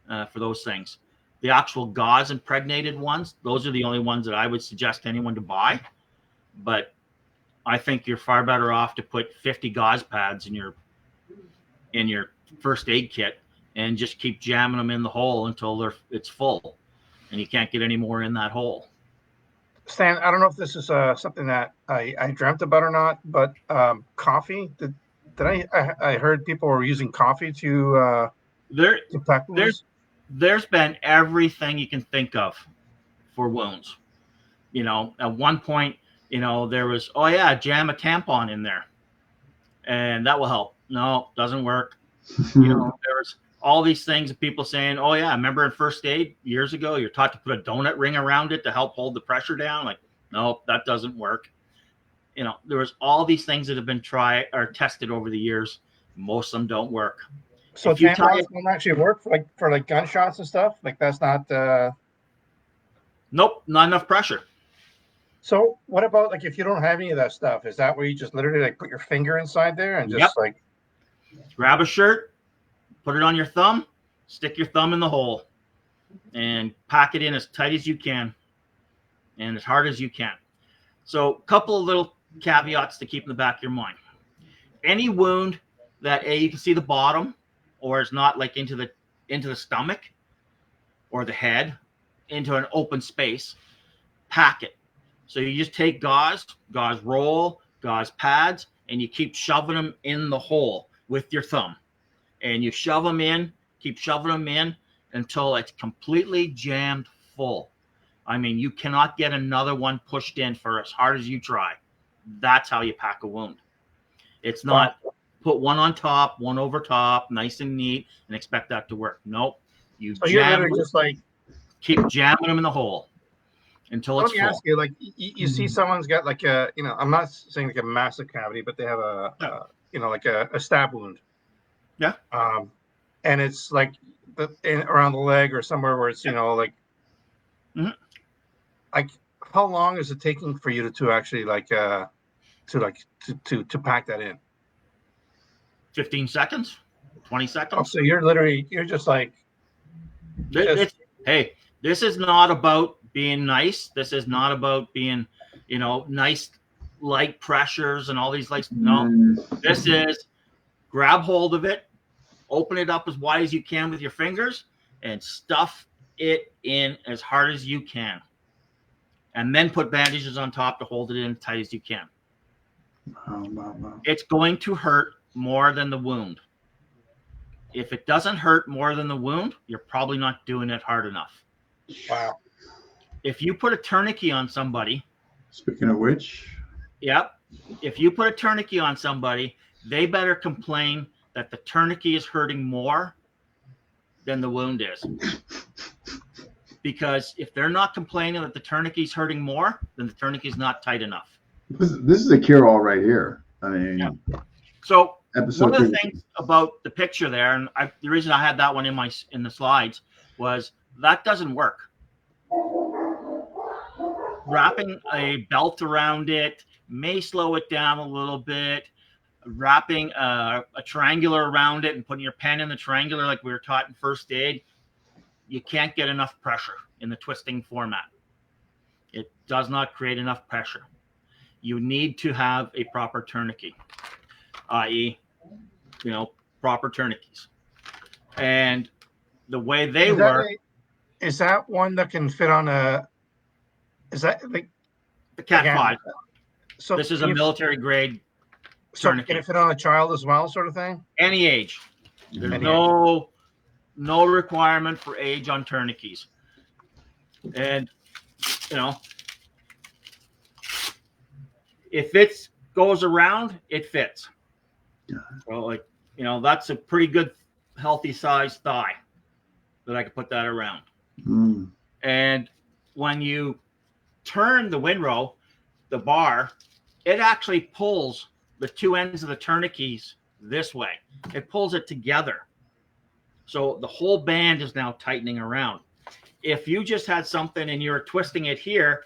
for those things. The actual gauze impregnated ones, those are the only ones that I would suggest anyone to buy. But I think you're far better off to put 50 gauze pads in your first aid kit and just keep jamming them in the hole until it's full and you can't get any more in that hole.
Stan, I don't know if this is something that I dreamt about or not, but coffee. Did I heard people were using coffee to pack wounds?
There's been everything you can think of for wounds. At one point, there was, jam a tampon in there and that will help. No, doesn't work. There's all these things of people saying, remember in first aid years ago, you're taught to put a donut ring around it to help hold the pressure down. Like, no, that doesn't work. There was all these things that have been tried or tested over the years. Most of them don't work.
So tampons don't actually work for gunshots and stuff? Like, that's not
Nope, not enough pressure.
So what about, like, if you don't have any of that stuff, is that where you just literally, like, put your finger inside there and just
grab a shirt, put it on your thumb, stick your thumb in the hole, and pack it in as tight as you can and as hard as you can. So a couple of little caveats to keep in the back of your mind. Any wound that you can see the bottom, or is not like into the stomach or the head, into an open space, pack it. So you just take gauze roll, gauze pads, and you keep shoving them in the hole with your thumb. And you shove them in, keep shoving them in until it's completely jammed full. I mean, you cannot get another one pushed in for as hard as you try. That's how you pack a wound. It's not put one on top, one over top, nice and neat, and expect that to work. Nope.
You're literally just
keep jamming them in the hole until it's full.
Let me ask you, like, you see someone's got like a, I'm not saying like a massive cavity, but they have like a stab wound.
Yeah.
And it's like around the leg or somewhere where it's, like, like, how long is it taking for you to actually to pack that in?
15 seconds, 20 seconds.
Oh, so you're just like,
hey, this is not about being nice. This is not about being, nice, light pressures and all these lights. No, this is grab hold of it, open it up as wide as you can with your fingers, and stuff it in as hard as you can. And then put bandages on top to hold it in as tight as you can.
Wow.
It's going to hurt more than the wound. If it doesn't hurt more than the wound, you're probably not doing it hard enough.
Wow.
If you put a tourniquet on somebody
Speaking of which,
Yep. If you put a tourniquet on somebody, they better complain that the tourniquet is hurting more than the wound is. Because if they're not complaining that the tourniquet is hurting more, then the tourniquet is not tight enough.
this is a cure-all right here. I mean,
yeah. So
episode
one of the things about the picture there, and the reason I had that one in the slides was that doesn't work. Wrapping a belt around it may slow it down a little bit. Wrapping a triangular around it and putting your pen in the triangular like we were taught in first aid, you can't get enough pressure in the twisting format. It does not create enough pressure. You need to have a proper tourniquet, i.e., proper tourniquets. And the way they work.
Is that one that can fit on a? Is that like
the Cat 5?
So
this is a military grade
tourniquet. Can it fit on a child as well, sort of thing?
Any age. There's no requirement for age on tourniquets. And if it goes around, it fits. So that's a pretty good healthy sized thigh that I could put that around. And when you turn the windrow, the bar, it actually pulls the two ends of the tourniquets this way. It pulls it together. So the whole band is now tightening around. If you just had something and you're twisting it here,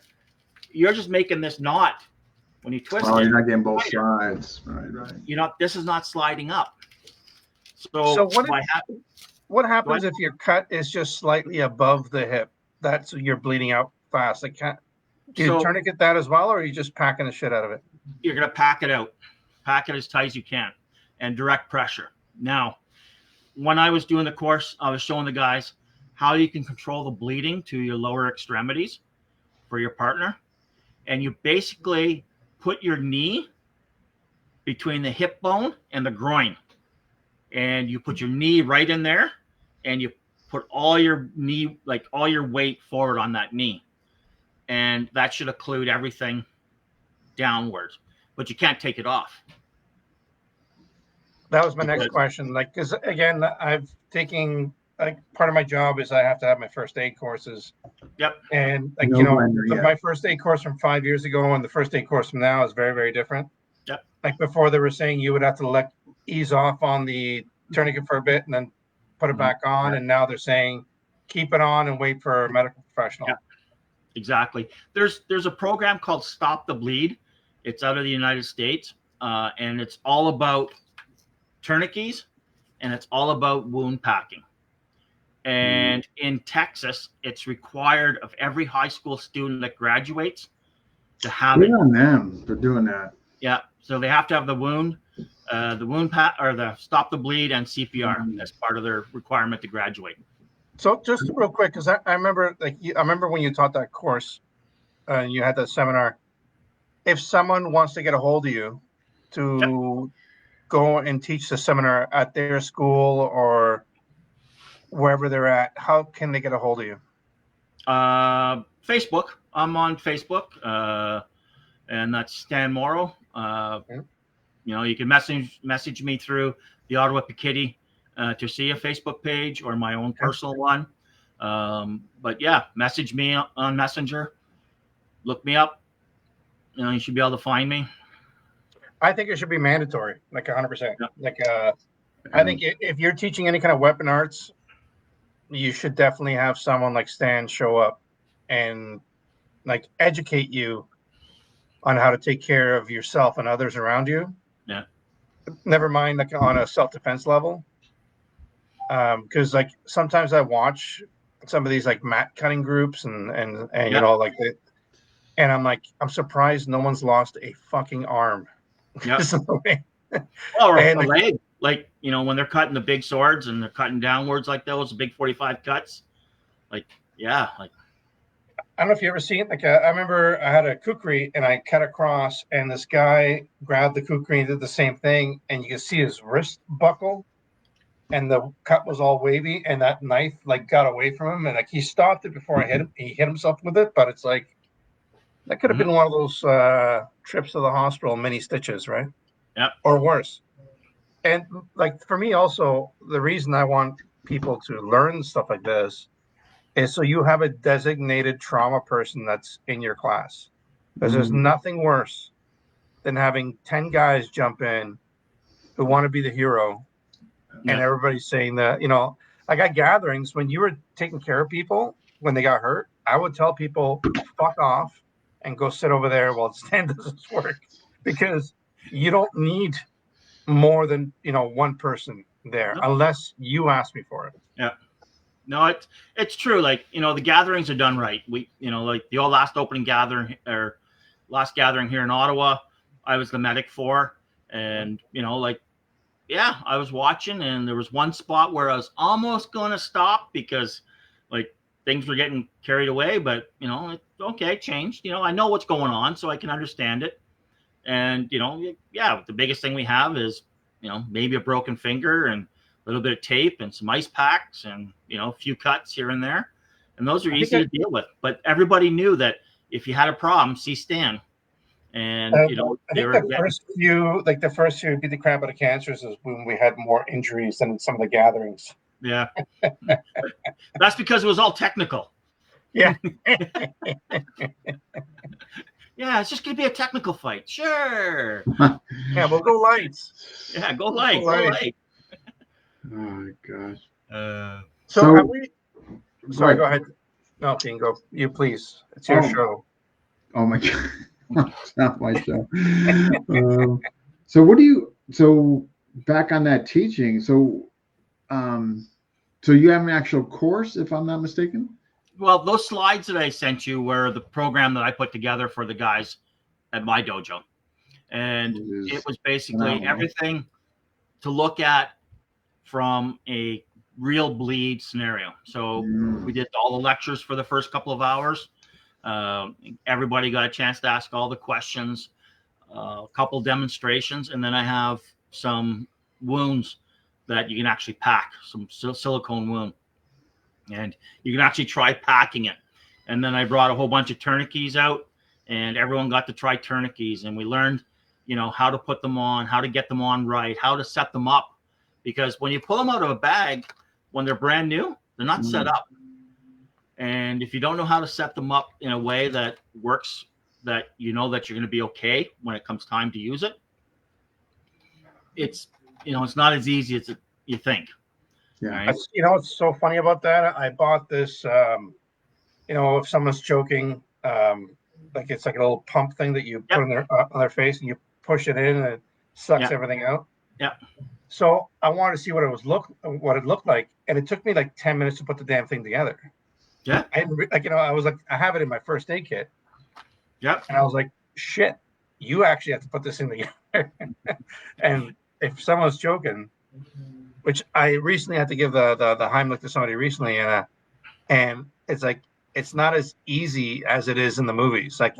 you're just making this knot when you twist it.
You're not getting both sides. Right.
This is not sliding up. So
what happens if your cut is just slightly above the hip? That's you're bleeding out fast. Do you tourniquet that as well, or are you just packing the shit out of it?
You're going to pack it out. Pack it as tight as you can and direct pressure. Now, when I was doing the course, I was showing the guys how you can control the bleeding to your lower extremities for your partner. And you basically put your knee between the hip bone and the groin. And you put your knee right in there and you put all your weight forward on that knee. And that should occlude everything downwards. But you can't take it off.
That was my next question. Because again, I've taken part of my job is I have to have my first aid courses.
Yep.
And my first aid course from 5 years ago and the first aid course from now is very, very different.
Yep.
Like before, they were saying you would have to ease off on the tourniquet for a bit and then put it back on. And now they're saying keep it on and wait for a medical professional.
Yep. Exactly. There's a program called Stop the Bleed. It's out of the United States, and it's all about tourniquets, and it's all about wound packing. And in Texas, it's required of every high school student that graduates to have it.
Good on them for doing that.
Yeah, so they have to have the wound pack or the Stop the Bleed and CPR as part of their requirement to graduate.
So just real quick, because I remember, I remember when you taught that course, and you had that seminar. If someone wants to get a hold of you to go and teach the seminar at their school or wherever they're at, how can they get a hold of you?
Facebook. I'm on Facebook, and that's Stan Morrow. You can message me through the Ottawa Pikitty to see a Facebook page or my own personal one. But yeah, message me on Messenger. Look me up. You should be able to find me.
I think it should be mandatory, 100%. I think if you're teaching any kind of weapon arts, you should definitely have someone like Stan show up and educate you on how to take care of yourself and others around you.
Yeah.
Never mind on a self-defense level. Because sometimes I watch some of these mat cutting groups and and I'm surprised no one's lost a fucking arm.
Yeah. Or a leg. When they're cutting the big swords and they're cutting downwards like those big 45 cuts. I
don't know if you ever seen it. I remember I had a kukri and I cut across, and this guy grabbed the kukri and did the same thing, and you can see his wrist buckle, and the cut was all wavy, and that knife got away from him, and he stopped it before I hit him. He hit himself with it, but it's That could have been one of those trips to the hospital, mini stitches, right?
Yep.
Or worse. And like for me also, the reason I want people to learn stuff like this is so you have a designated trauma person that's in your class. Because there's nothing worse than having 10 guys jump in who want to be the hero and everybody's saying that, I got gatherings when you were taking care of people when they got hurt. I would tell people, fuck off and go sit over there while Stan does his work, because you don't need more than, one person there unless you ask me for it.
Yeah. No, it's true. Like, the gatherings are done right. We, like the last opening gathering or last gathering here in Ottawa, I was the medic for, and, I was watching, and there was one spot where I was almost going to stop because like things were getting carried away, but okay, changed. I know what's going on, so I can understand it. And, the biggest thing we have is, maybe a broken finger and a little bit of tape and some ice packs and, a few cuts here and there. And those are easy to deal with. But everybody knew that if you had a problem, see Stan. And,
I think the first few beat the crap out of cancers is when we had more injuries than some of the gatherings.
Yeah. That's because it was all technical.
Yeah.
Yeah, it's just going to be a technical fight. Sure.
Yeah, we'll go lights.
Yeah, go light. Go light.
Oh, my gosh.
So have we... Sorry, go ahead. No, King, go. You please. It's your show.
Oh, my God. It's not my show. So back on that teaching, so you have an actual course, if I'm not mistaken?
Well, those slides that I sent you were the program that I put together for the guys at my dojo. And it was basically everything to look at from a real bleed scenario. So we did all the lectures for the first couple of hours. Everybody got a chance to ask all the questions, a couple demonstrations, and then I have some wounds that you can actually pack, some silicone wound. And you can actually try packing it. And then I brought a whole bunch of tourniquets out, and everyone got to try tourniquets. And we learned, how to put them on, how to get them on right, how to set them up. Because when you pull them out of a bag, when they're brand new, they're not set up. And if you don't know how to set them up in a way that works, that that you're going to be okay when it comes time to use it, it's not as easy as you think.
Yeah.
Right? What's so funny about that? I bought this, if someone's choking, like it's like a little pump thing that you put on their face and you push it in and it sucks everything out.
Yeah.
So I wanted to see what it looked like, and it took me like 10 minutes to put the damn thing together.
Yeah.
I was like, I have it in my first aid kit.
Yep.
And I was like, shit, you actually have to put this in together. And if someone's choking, which I recently had to give the Heimlich to somebody recently, and it's like, it's not as easy as it is in the movies. Like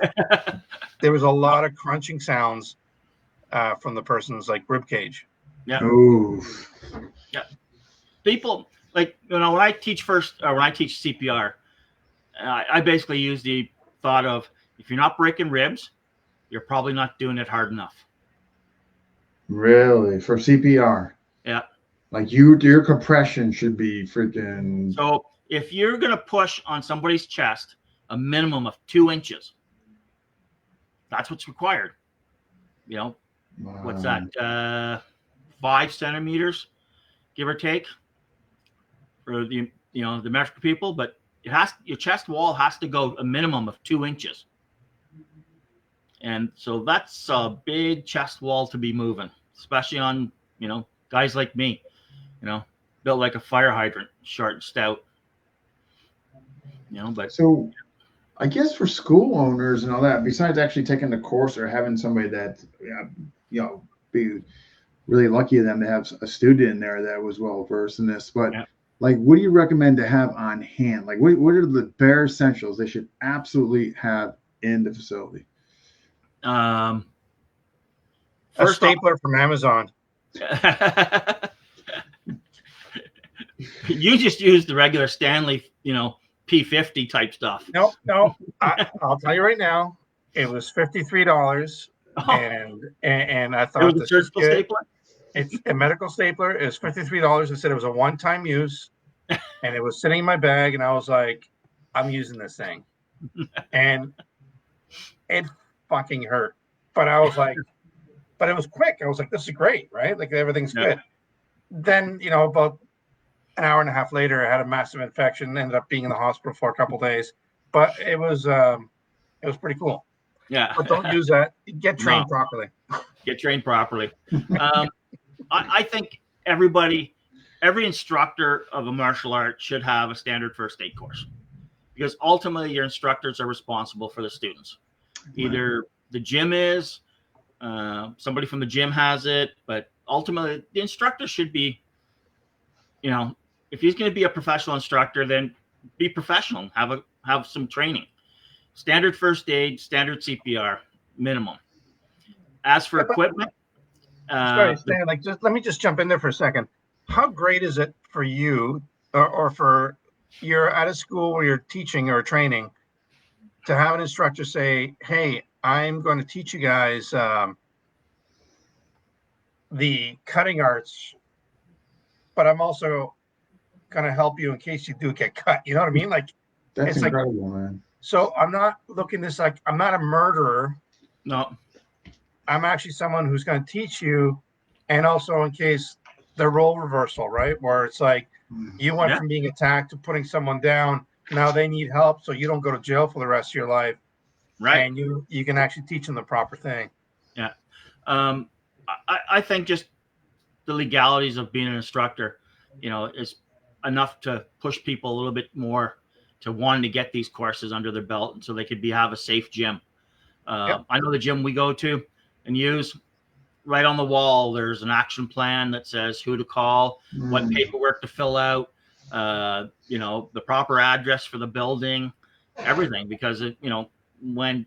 there was a lot of crunching sounds from the person's like rib cage.
Yeah.
Ooh.
Yeah. People like, when I teach CPR, I basically use the thought of, if you're not breaking ribs, you're probably not doing it hard enough.
Really? For CPR?
Yeah.
Like your compression should be freaking...
So if you're going to push on somebody's chest a minimum of 2 inches, that's what's required. What's that? 5 centimeters, give or take, for the medical people. But your chest wall has to go a minimum of 2 inches. And so that's a big chest wall to be moving, especially on, guys like me, built like a fire hydrant, short and stout. But
so I guess for school owners and all that, besides actually taking the course or having somebody that, be really lucky of them to have a student in there that was well versed in this. But like, what do you recommend to have on hand? Like, what are the bare essentials they should absolutely have in the facility?
A stapler from Amazon.
You just use the regular Stanley, P50 type stuff.
No. I'll tell you right now, It was $53,
Oh,
and I
it
thought
was a
this is
surgical
good.
stapler.
It's a medical stapler. It was $53. It said it was a one-time use, and it was sitting in my bag. And I was like, I'm using this thing, and it fucking hurt. But I was like, but it was quick. I was like, this is great, right? Like everything's
Yeah.
good. Then about an hour and a half later, I had a massive infection. Ended up being in the hospital for a couple of days, but it was pretty cool.
Yeah.
But don't use that. Get trained
No.
properly.
Get trained properly. I think every instructor of a martial art should have a standard first aid course, because ultimately your instructors are responsible for the students. Either the gym is, somebody from the gym has it, but ultimately the instructor should be, if he's going to be a professional instructor, then be professional, have some training. Standard first aid, standard CPR, minimum. As for equipment,
sorry, Stan, let me just jump in there for a second. How great is it for you, or for you're at a school where you're teaching or training, to have an instructor say, "Hey, I'm going to teach you guys the cutting arts, but I'm also going to help you in case you do get cut." You know what I mean? Like,
That's
it's
incredible, man.
So I'm not looking this like I'm not a murderer.
no,
I'm actually someone who's going to teach you, and also in case the role reversal, right? Where it's like you went from being attacked to putting someone down. Now they need help, so you don't go to jail for the rest of your life,
right?
and you can actually teach them the proper thing.
Yeah. I think just the legalities of being an instructor, is enough to push people a little bit more to wanting to get these courses under their belt, and so they could have a safe gym.
Yep.
I know the gym we go to and use, right on the wall, there's an action plan that says who to call, what paperwork to fill out, the proper address for the building, everything. Because when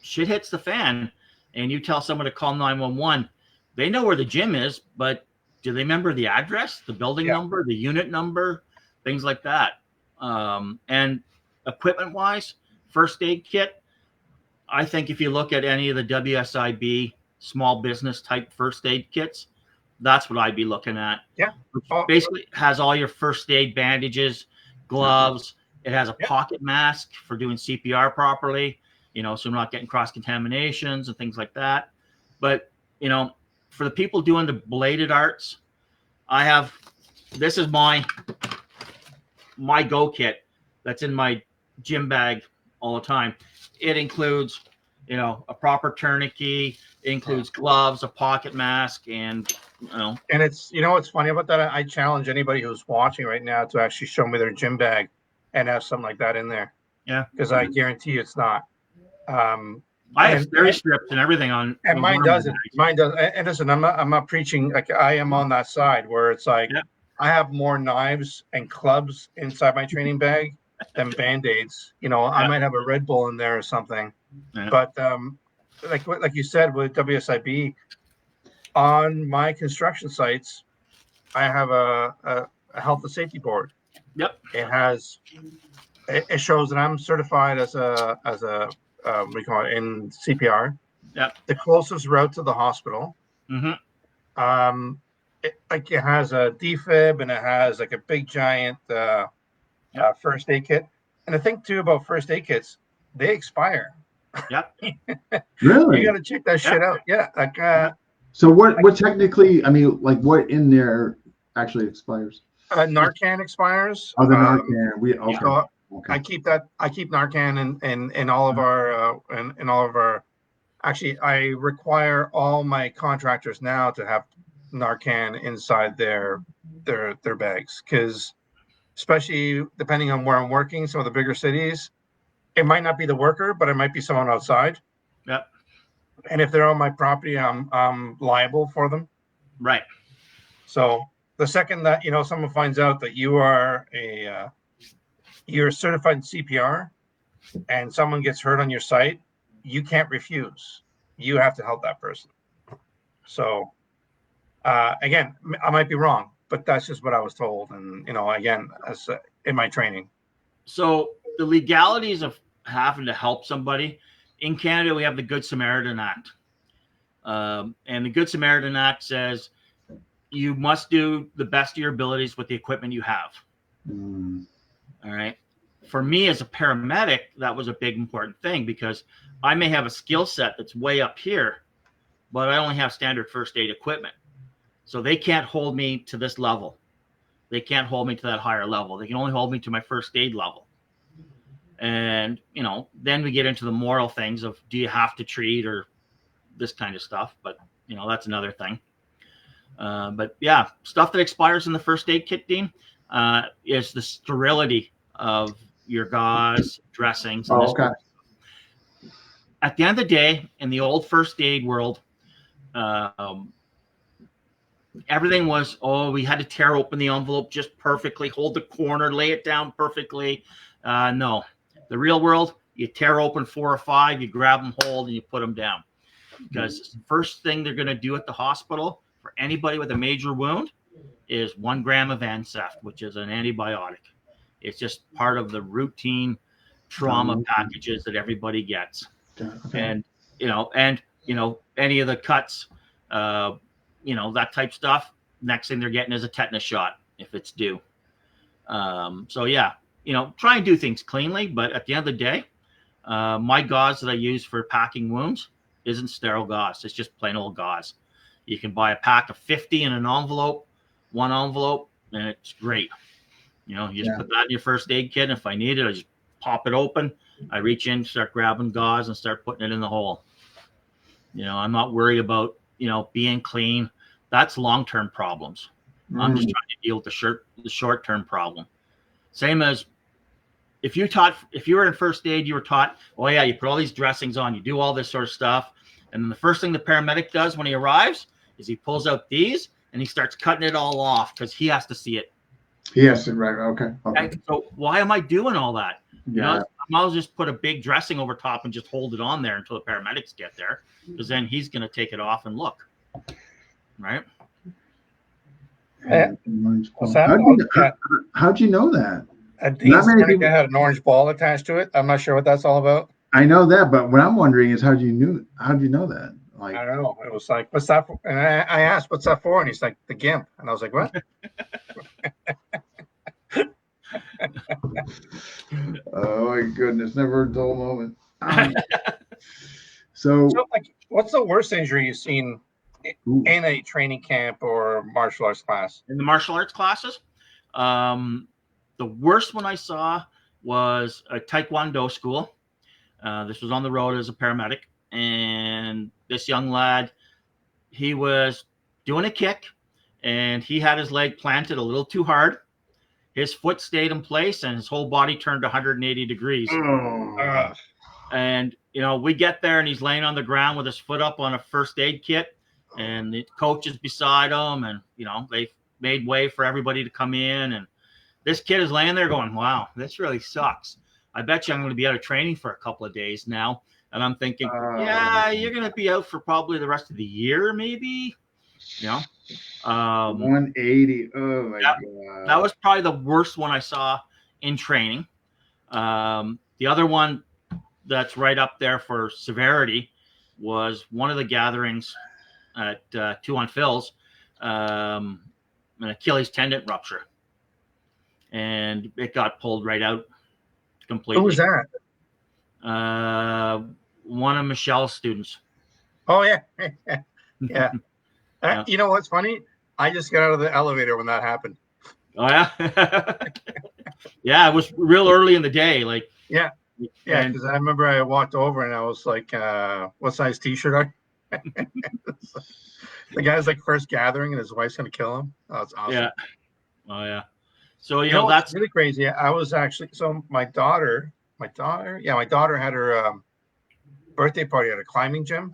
shit hits the fan and you tell someone to call 911, they know where the gym is, but do they remember the address, the building number, the unit number, things like that? And equipment wise, first aid kit, I think if you look at any of the WSIB small business type first aid kits, that's what I'd be looking at.
Yeah.
Basically has all your first aid bandages, gloves. It has a pocket mask for doing CPR properly, so we're not getting cross contaminations and things like that. But, for the people doing the bladed arts, this is my go kit that's in my gym bag all the time. It includes, a proper tourniquet, it includes gloves, a pocket mask, and
And it's what's funny about that? I challenge anybody who's watching right now to actually show me their gym bag and have something like that in there.
Yeah,
because I guarantee you it's not.
I have steri strips and everything on,
and mine doesn't. Mine does. And listen, I'm not preaching. Like, I am on that side where it's like I have more knives and clubs inside my training bag than Band-Aids. I might have a Red Bull in there or something. But like you said with WSIB, on my construction sites, I have a health and safety board.
Yep.
It shows that I'm certified as a we call it in CPR.
Yep.
The closest route to the hospital.
Mm-hmm.
It has a defib, and it has like a big giant first aid kit. And the thing too about first aid kits, they expire.
Yep.
Really?
You got to check that shit out. Yeah.
So what technically? I mean, like what in there actually expires?
Narcan expires.
Oh, the Narcan.
So I keep Narcan in all of our in all of our. Actually, I require all my contractors now to have Narcan inside their bags, because especially depending on where I'm working, some of the bigger cities, it might not be the worker, but it might be someone outside.
Yep.
And if they're on my property, I'm liable for them.
Right.
So the second that someone finds out that you are you're certified in CPR, and someone gets hurt on your site, you can't refuse. You have to help that person. So again, I might be wrong, but that's just what I was told. And again, as in my training.
So the legalities of having to help somebody in Canada, we have the Good Samaritan Act. And the Good Samaritan Act says you must do the best of your abilities with the equipment you have. All right. For me as a paramedic, that was a big important thing because I may have a skill set that's way up here, but I only have standard first aid equipment. So they can't hold me to this level. They can't hold me to that higher level. They can only hold me to my first aid level. And, then we get into the moral things of do you have to treat or this kind of stuff. But, that's another thing. But yeah, stuff that expires in the first aid kit, Dean, is the sterility of your gauze, dressings. And
okay.
At the end of the day, in the old first aid world, everything was, we had to tear open the envelope just perfectly, hold the corner, lay it down perfectly. No, the real world, you tear open 4 or 5, you grab them whole, and you put them down. Because the first thing they're going to do at the hospital for anybody with a major wound is 1 gram of Anceft, which is an antibiotic. It's just part of the routine trauma packages that everybody gets.
Okay.
And, any of the cuts, that type stuff, next thing they're getting is a tetanus shot if it's due. So yeah, try and do things cleanly, but at the end of the day, my gauze that I use for packing wounds isn't sterile gauze. It's just plain old gauze. You can buy a pack of 50 in an envelope, 1 envelope, and it's great. You just put that in your first aid kit. And if I need it, I just pop it open. I reach in, start grabbing gauze and start putting it in the hole. I'm not worried about, being clean. That's long-term problems. I'm just trying to deal with the short-term problem. Same as if you were in first aid, you were taught, you put all these dressings on, you do all this sort of stuff. And then the first thing the paramedic does when he arrives is he pulls out these and he starts cutting it all off because he has to see it.
Yes, right. Okay.
So why am I doing all that?
Yeah.
I might as well just put a big dressing over top and just hold it on there until the paramedics get there, because then he's going to take it off and look. Right?
How'd you know that?
Dean's tourniquet had an orange ball attached to it. I'm not sure what that's all about.
I know that, but what I'm wondering is how'd you know that? Like,
I don't know. It was like, what's that for? And I asked, what's that for? And he's like, the GIMP. And I was like, what?
Oh my goodness, never a dull moment. So
like, what's the worst injury you've seen in a training camp or martial arts class?
In the martial arts classes, the worst one I saw was a Taekwondo school. This was on the road as a paramedic, and this young lad, he was doing a kick, and he had his leg planted a little too hard. His foot stayed in place, and his whole body turned 180 degrees. And, we get there, and he's laying on the ground with his foot up on a first aid kit, and the coach is beside him, and, they've made way for everybody to come in, and this kid is laying there going, wow, this really sucks. I bet you I'm going to be out of training for a couple of days now. And I'm thinking, you're going to be out for probably the rest of the year, maybe.
180. Oh my God.
That was probably the worst one I saw in training. The other one that's right up there for severity was one of the gatherings at 2 on Phil's, an Achilles tendon rupture. And it got pulled right out completely.
Who was that?
One of Michelle's students.
Oh, yeah. Yeah. You know what's funny? I just got out of the elevator when that happened.
Oh, yeah? Yeah, it was real early in the day. Like,
yeah, because I remember I walked over and I was like, what size T-shirt are you? The guy's like first gathering and his wife's going to kill him. Oh, that's awesome.
Yeah. Oh, yeah. So,
that's really crazy. I was actually, my daughter had her birthday party at a climbing gym.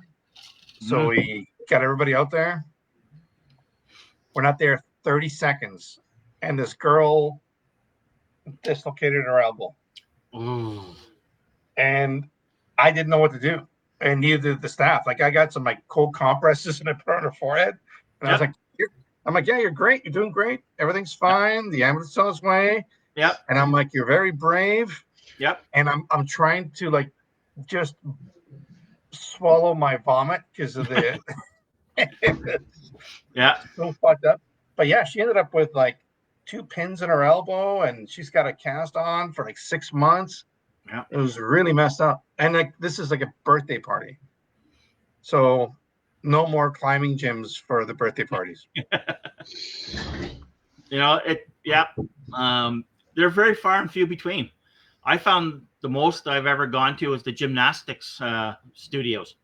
So we got everybody out there. We're not there 30 seconds. And this girl dislocated her elbow.
Ooh.
And I didn't know what to do. And neither did the staff. Like, I got some cold compresses and I put on her forehead. And I was like, yeah, you're great. You're doing great. Everything's fine. The ambulance is on its way.
Yep.
And I'm like, you're very brave.
Yep.
And I'm trying to just swallow my vomit because of the
Yeah.
so fucked up. But yeah, she ended up with like 2 pins in her elbow, and she's got a cast on for like 6 months.
Yeah.
It was really messed up. And like this is like a birthday party, so no more climbing gyms for the birthday parties.
Yeah. They're very far and few between. I found the most I've ever gone to is the gymnastics studios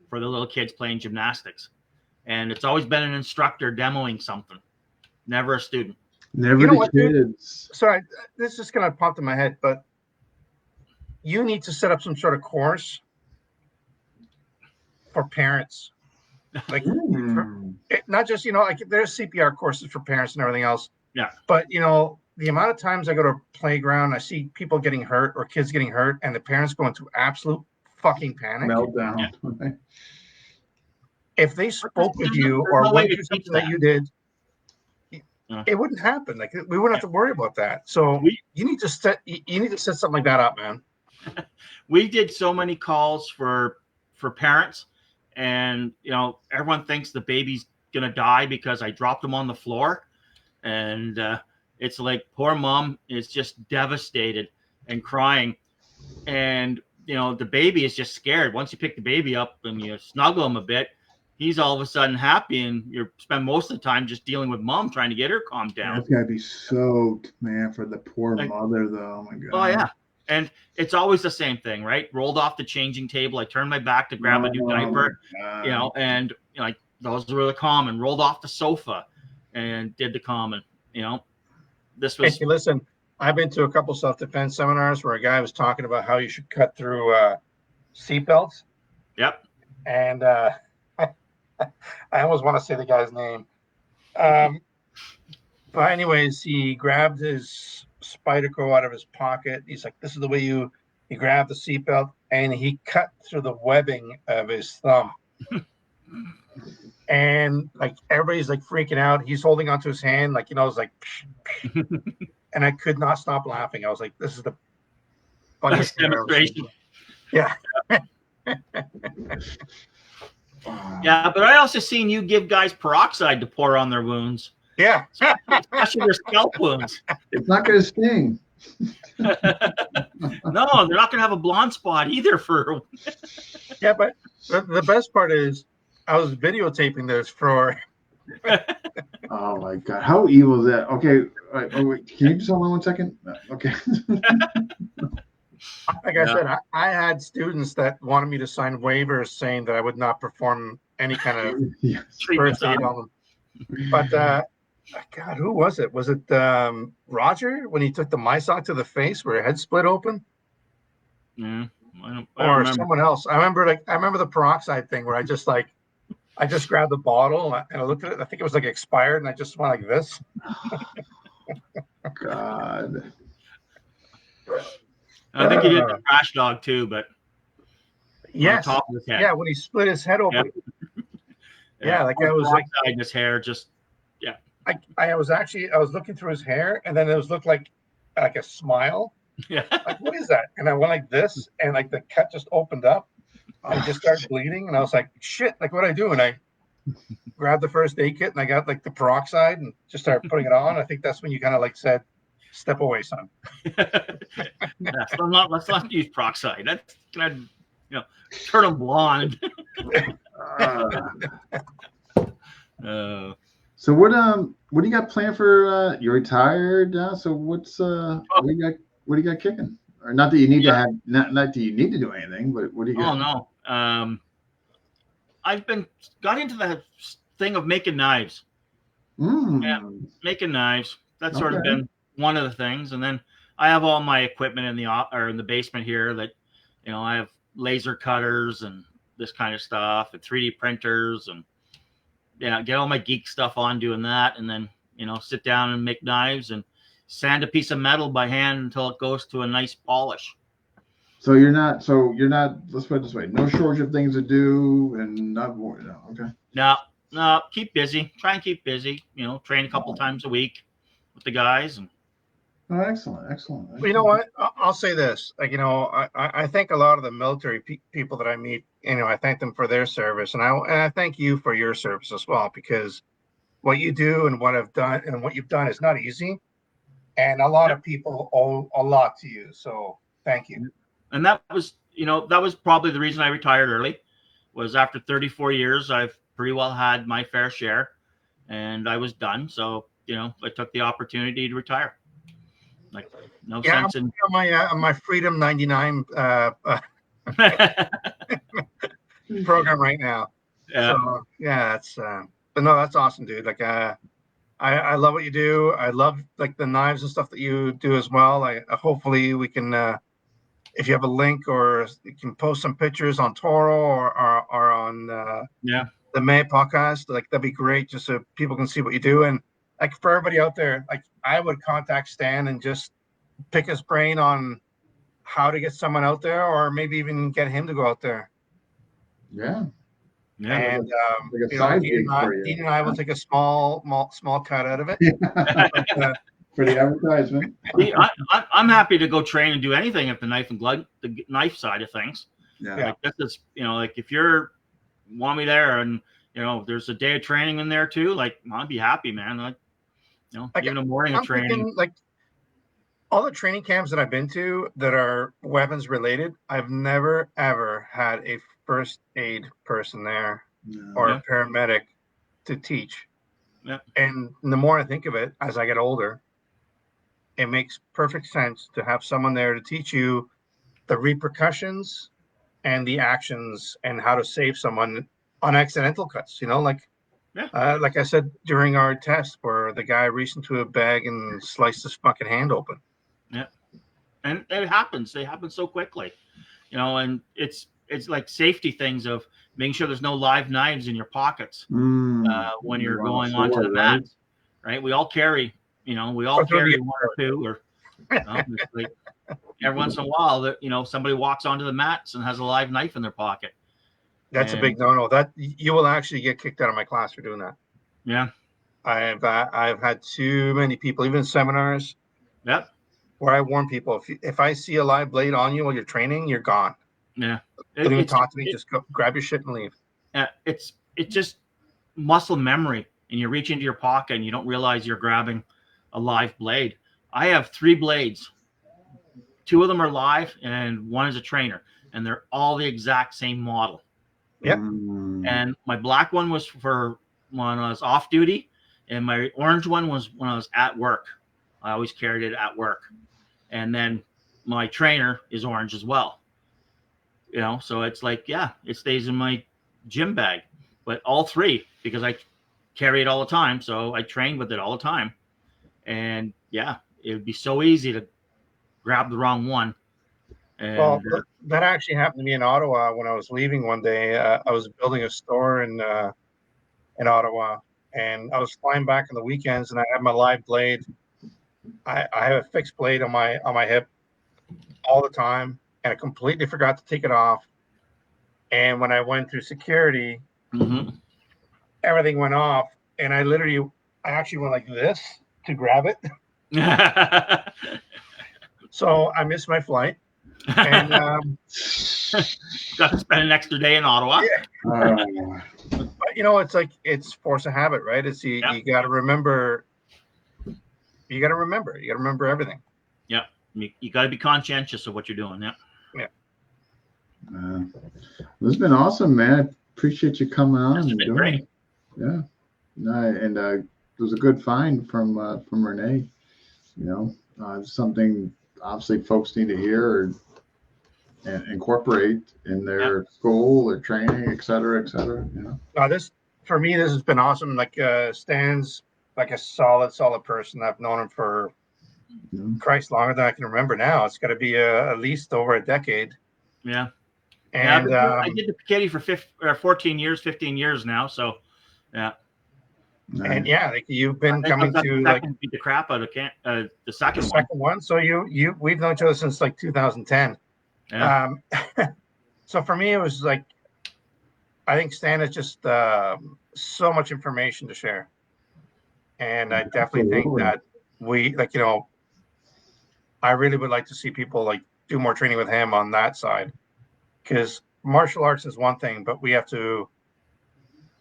for the little kids playing gymnastics. And it's always been an instructor demoing something, never a student.
Never the
what, dude?
kids.
Sorry, this is just going to pop in my head, but you need to set up some sort of course for parents. Like, not just, like there's CPR courses for parents and everything else.
Yeah.
But, the amount of times I go to a playground, I see people getting hurt or kids getting hurt, and the parents go into absolute fucking panic.
Meltdown.
Yeah.
If they spoke with you or went through something that you did, it wouldn't happen. Like we wouldn't have to worry about that. So you need to set something like that up, man.
We did so many calls for parents, and everyone thinks the baby's gonna die because I dropped him on the floor, and it's like poor mom is just devastated and crying, and the baby is just scared. Once you pick the baby up and you snuggle him a bit, he's all of a sudden happy, and you spend most of the time just dealing with mom trying to get her calmed down.
That's gotta be soaked, man, for the poor mother, though. Oh my god.
Oh yeah, and it's always the same thing, right? Rolled off the changing table. I turned my back to grab a new diaper, and like those were the common. Rolled off the sofa, and did the common. This was.
Hey, listen, I've been to a couple self-defense seminars where a guy was talking about how you should cut through seatbelts.
Yep.
And I almost want to say the guy's name. But anyways, he grabbed his Spyderco out of his pocket. He's like, this is the way you grab the seatbelt. And he cut through the webbing of his thumb. And like everybody's like freaking out. He's holding onto his hand, like, it's like, and I could not stop laughing. I was like, this is the funniest demonstration. Yeah.
Yeah, but I also seen you give guys peroxide to pour on their wounds.
Yeah.
Especially their scalp wounds.
It's not going to sting.
No, they're not going to have a blonde spot either for.
Yeah, but the best part is I was videotaping this for.
Oh my god, how evil is that? Okay, wait, can you just hold on 1 second? Okay.
Like I said, I had students that wanted me to sign waivers saying that I would not perform any kind of first aid on them. But God, who was it? Was it Roger when he took the MySock to the face where her head split open?
Yeah,
or someone else. I remember the peroxide thing where I just grabbed the bottle and I looked at it. I think it was like expired, and I just went like this.
God.
I think he did the crash dog too, but
yes,
on top of his head.
Yeah, when he split his head open. Yeah, like I was like
his hair just. Yeah.
I was looking through his hair, and then it looked like a smile.
Yeah.
Like, what is that? And I went like this, and like the cut just opened up. I just started bleeding, and I was like, shit, like what do I do? And I grabbed the first aid kit, and I got like the peroxide and just started putting it on. I think that's when you kind of like said, step away, son.
Let's not use peroxide. That's gonna, turn them blonde.
So what do you got planned for? You're retired now, so what do you got kicking? Or not that you need to have, not that you need to do anything, but what do you got?
Oh no, I've got into the thing of making knives. Yeah, making knives. That's sort of been one of the things, and then I have all my equipment in the basement here. That I have laser cutters and this kind of stuff, and 3D printers, and get all my geek stuff on doing that, and then sit down and make knives and sand a piece of metal by hand until it goes to a nice polish.
So you're not. Let's put it this way: no shortage of things to do, and not more. No, okay.
No. Keep busy. Try and keep busy. Train a couple times a week with the guys, and
Oh, excellent, excellent.
You know what? I'll say this. Like, I thank a lot of the military people that I meet. I thank them for their service, and I thank you for your service as well, because what you do and what I've done and what you've done is not easy, and a lot of people owe a lot to you. So thank you.
And that was probably the reason I retired early. Was after 34 years, I've pretty well had my fair share, and I was done. So I took the opportunity to retire. Like, no sense in
on my Freedom 99 program right now.
Yeah.
So that's but no, that's awesome, dude. Like I love what you do. I love like the knives and stuff that you do as well. Hopefully we can if you have a link, or you can post some pictures on Toro or on the May podcast, like that'd be great, just so people can see what you do. And like for everybody out there, like I would contact Stan and just pick his brain on how to get someone out there, or maybe even get him to go out there.
Yeah.
And
Dean
and I will take a small cut out of it.
For the advertisement.
I'm happy to go train and do anything at the knife side of things.
Yeah.
Like this is, like if you're want me there, and there's a day of training in there too, like I'd be happy, man. Like, even a morning of training.
Thinking, like all the training camps that I've been to that are weapons related, I've never ever had a first aid person there or a paramedic to teach.
Yeah.
And the more I think of it as I get older, it makes perfect sense to have someone there to teach you the repercussions and the actions and how to save someone on accidental cuts. Like I said during our test, where the guy reached into a bag and sliced his fucking hand open.
Yeah, and it happens. They happen so quickly, and it's like safety things of making sure there's no live knives in your pockets when you're going onto the mat. Right? We all carry. We all carry one or two, or like every once in a while that somebody walks onto the mats and has a live knife in their pocket.
That's a big no. That you will actually get kicked out of my class for doing that.
Yeah,
I've had too many people, even in seminars.
Yep.
Where I warn people, if I see a live blade on you while you're training, you're gone.
Yeah.
Don't even talk to me. Just go grab your shit and leave.
Yeah, it's just muscle memory, and you reach into your pocket and you don't realize you're grabbing a live blade. I have 3 blades. 2 of them are live and 1 is a trainer, and they're all the exact same model.
Yep.
And my black one was for when I was off duty, and my orange one was when I was at work. I always carried it at work. And then my trainer is orange as well. So it's like, it stays in my gym bag. But all 3, because I carry it all the time, so I train with it all the time. And it would be so easy to grab the wrong one. And,
well, that actually happened to me in Ottawa when I was leaving one day. I was building a store in Ottawa, and I was flying back on the weekends, and I had my live blade. I have a fixed blade on my hip all the time, and I completely forgot to take it off. And when I went through security, everything went off, and I actually went like this to grab it. So I missed my flight, and
got to spend an extra day in Ottawa.
But it's like it's force of habit, right? It's you got to remember. You got to remember everything. Yeah,
you got to be conscientious of what you're doing.
Yeah.
This has been awesome, man. I appreciate you coming on.
It's been great.
Yeah. And it was a good find from Renee. Something obviously folks need to hear and incorporate in their school or training, et cetera, et cetera.
This for me, this has been awesome. Like Stan's like a solid person. I've known him for Christ longer than I can remember now. It's got to be at least over a decade.
Yeah.
And
I did the Piketty for 15 years now. So, yeah.
And like you've been coming to like
beat the crap out of the second
one. So we've known each other since like 2010.
Yeah.
So for me, it was like, I think Stan is just so much information to share. And I definitely think that we I really would like to see people like do more training with him on that side, because martial arts is one thing, but we have to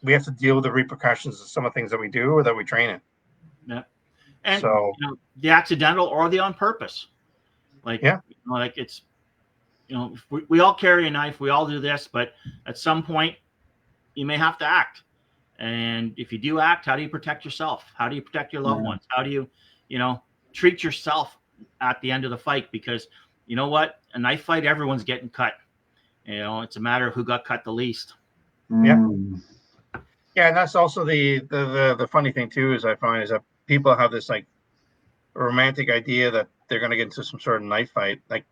deal with the repercussions of some of the things that we do or that we train in.
Yeah. And
so
the accidental or the on purpose, like like it's we all carry a knife, we all do this, but at some point you may have to act. And if you do act, how do you protect yourself? How do you protect your loved ones? How do you treat yourself at the end of the fight? Because you know what, a knife fight, everyone's getting cut. It's a matter of who got cut the least.
Yeah, and that's also the funny thing too, is I find is that people have this like romantic idea that they're going to get into some sort of knife fight. Like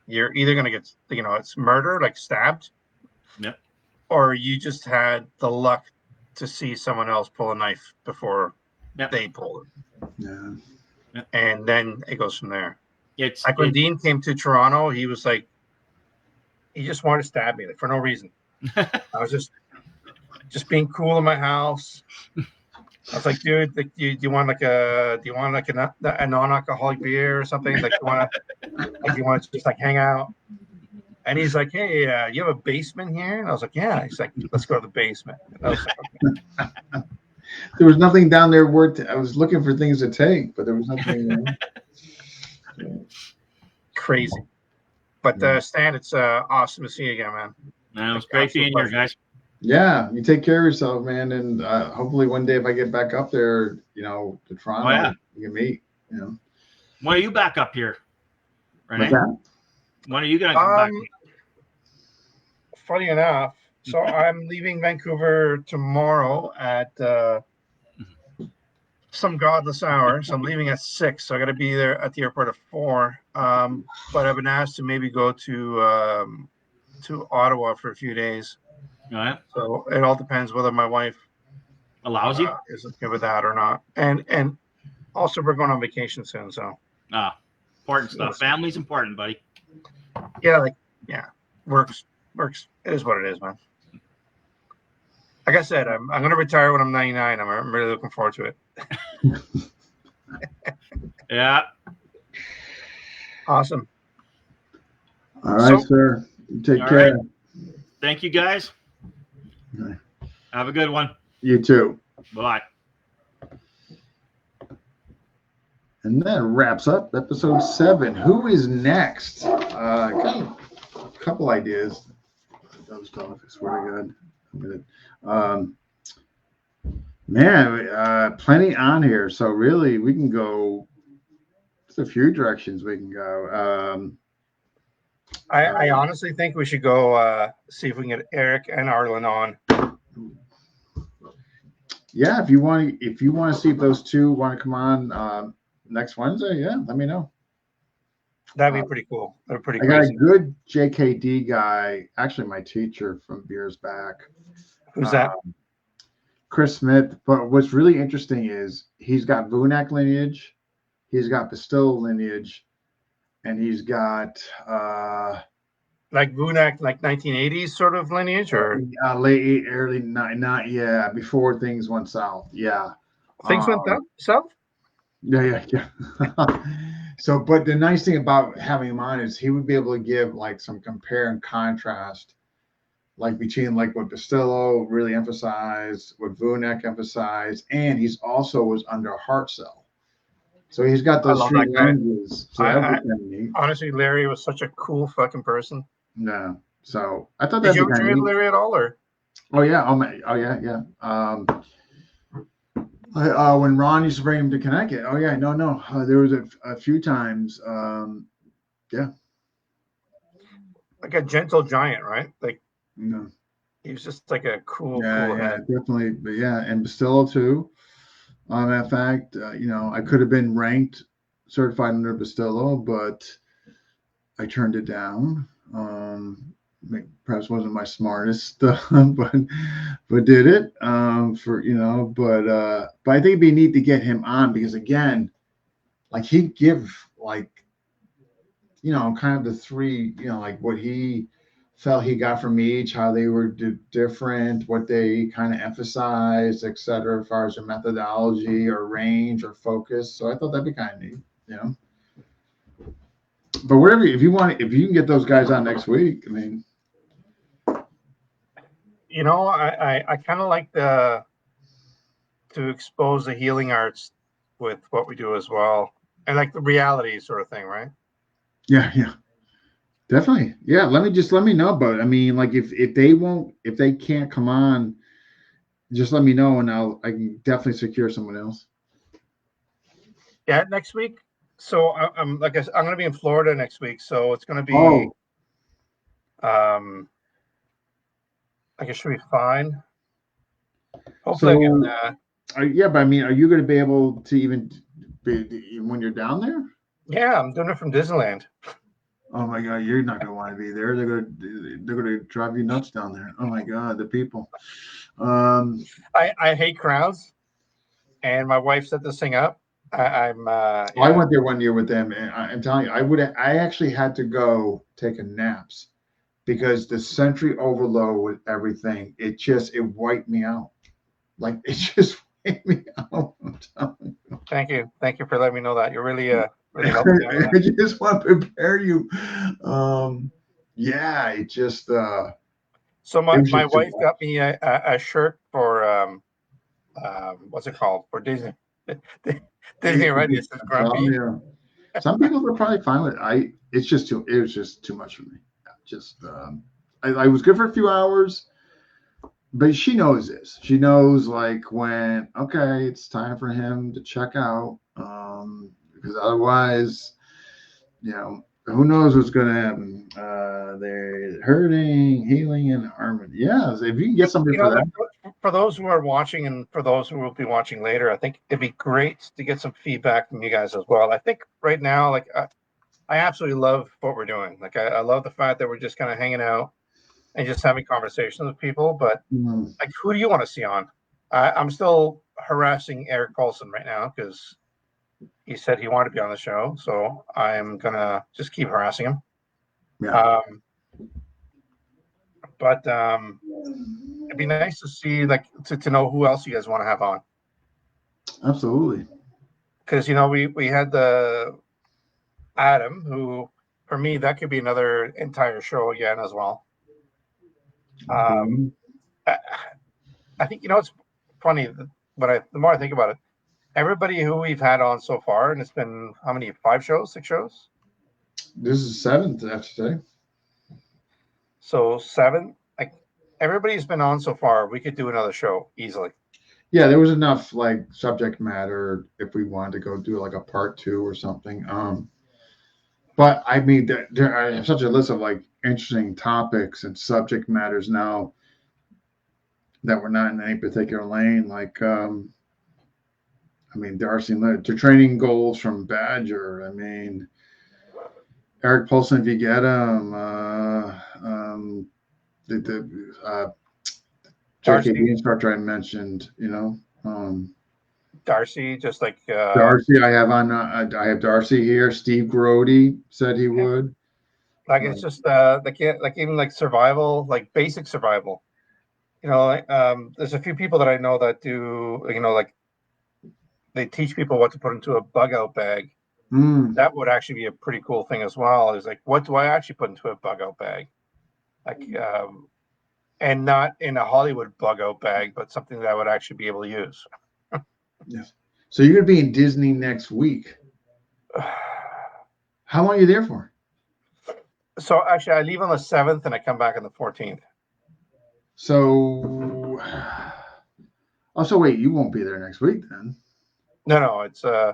you're either going to get, it's murder, like stabbed, or you just had the luck to see someone else pull a knife before they pull it.
Yeah.
And then it goes from there.
It's
like when Dean came to Toronto, he was like, he just wanted to stab me, like, for no reason. I was just being cool in my house. I was like, dude, like, do you want a non-alcoholic beer or something? Like, you want to just like hang out? And he's like, hey, you have a basement here? And I was like, yeah. He's like, let's go to the basement. And I was like, okay.
There was nothing down there I was looking for things to take, but there was nothing.
Crazy. But Stan, it's awesome to see you again, man.
It was great being here, guys.
Yeah, you take care of yourself, man, and hopefully one day if I get back up there, to Toronto, we can meet.
When are you back up here, Renee? When are you gonna come back?
Funny enough, so I'm leaving Vancouver tomorrow at some godless hour. So I'm leaving at 6. So I got to be there at the airport at 4. But I've been asked to maybe go to Ottawa for a few days.
All right.
So it all depends whether my wife
allows you
is okay with that or not. And also we're going on vacation soon. So
important stuff. Family's important, buddy.
Yeah, works. It is what it is, man. Like I said, I'm going to retire when I'm 99. I'm really looking forward to it.
Yeah.
Awesome.
All right, sir. Take care.
Right. Thank you, guys.
Okay.
Have a good one.
You too.
Bye.
And that wraps up episode 7. Who is next? Got a couple ideas. Those talk, I swear to God. Man, plenty on here. So really, we can go. There's a few directions we can go.
I honestly think we should go see if we can get Eric and Arlen on.
Yeah, if you want to see if those two want to come on next Wednesday, let me know.
That'd be pretty cool. They're pretty
I
crazy.
got a good JKD guy, actually my teacher from years back.
Who's that?
Chris Smith. But what's really interesting is he's got Vunak lineage, he's got Bastillo lineage, and he's got
like Vunak, like 1980s sort of lineage, or
late, early, not before things went south. Yeah.
Things went south?
Yeah. So, but the nice thing about having him on is he would be able to give like some compare and contrast, like between like what Bastillo really emphasized, what Vunak emphasized, and he's also was under Hartzell. So he's got those three lenses. So
honestly, Larry was such a cool fucking person.
No. So I thought
Did you ever meet Larry at all, or?
Oh yeah. Oh yeah. When Ron used to bring him to Connecticut. Oh yeah. No. There was a few times. Yeah.
Like a gentle giant, right? Like.
No.
He was just like a cool
head. Definitely. But yeah, and Bastillo too. In fact, I could have been ranked certified under Bastillo, but I turned it down. Perhaps wasn't my smartest, but did it but I think it'd be neat to get him on because again, like he'd give like kind of the three like what he felt he got from each, how they were different, what they kind of emphasized, etc., as far as their methodology or range or focus. So I thought that'd be kind of neat, But whatever, if you want, if you can get those guys on next week, I mean,
you know, I kind of like to expose the healing arts with what we do as well, and like the reality sort of thing, right?
yeah, definitely, yeah. Let me know about it. I mean, like if they can't come on, just let me know, and I can definitely secure someone else.
Yeah, next week. So I'm like I said, I'm going to be in Florida next week, so it's going to be
Oh,
I guess should be fine. Hopefully, I can.
so yeah, but I mean, are you going to be able to even when you're down there?
Yeah, I'm doing it from Disneyland.
Oh my God, you're not gonna want to be there. They're gonna drive you nuts down there. Oh my God, the people.
I hate crowds, and my wife set this thing up. I'm
I
yeah.
went there one year with them, and I'm telling you, I actually had to go take a naps because the sensory overload with everything, it wiped me out. Like it just wiped me out. I'm telling you.
Thank you for letting me know that. You're really helping me out with
I
that.
just want to prepare you. Yeah,
So
it was
my
just too
wife got
much.
me a shirt for what's it called for Disney. Disney, right? This is
I'm telling
grumpy.
you. Some people were probably fine with it. It was just too much for me. Just I was good for a few hours, but she knows this. She knows like when okay, it's time for him to check out. Because otherwise, who knows what's gonna happen. They're hurting, healing, and harmony. Yeah, if you can get somebody
You
for
know,
that.
for those who are watching and for those who will be watching later, I think it'd be great to get some feedback from you guys as well. I think right now, like I absolutely love what we're doing. Like I love the fact that we're just kind of hanging out and just having conversations with people. But
Mm,
like, who do you want to see on? I'm still harassing Eric Paulson right now because he said he wanted to be on the show, so I'm gonna just keep harassing him.
yeah,
Um, but it'd be nice to see like to know who else you guys want to have on
absolutely.
because we had the Adam who for me that could be another entire show again as well. Um,
Mhm.
I, I think it's funny the more I think about it, everybody who we've had on so far, and it's been how many 5 shows, 6 shows,
This is seventh, I have to say.
so 7. Like everybody's been on so far, we could do another show easily.
Yeah, there was enough like subject matter if we wanted to go do like a part two or something. But I mean, I have such a list of like interesting topics and subject matters now that we're not in any particular lane. Like, I mean, Darcy and the training goals from Badger. I mean, Eric Paulson, if you get him, the JKB
Darcy,
instructor I mentioned,
Darcy, just like
Darcy, I have Darcy here. Steve Grody said he would.
it's just like even like survival, like basic survival. There's a few people that I know that do, like they teach people what to put into a bug out bag.
Mm,
That would actually be a pretty cool thing as well. Is like, what do I actually put into a bug out bag? Like, and not in a Hollywood bug out bag, but something that I would actually be able to use.
yes. So you're going to be in Disney next week. How long are you there for?
So actually, I leave on the 7th and I come back on the 14th.
So, oh, so wait, you won't be there next week then?
No, it's I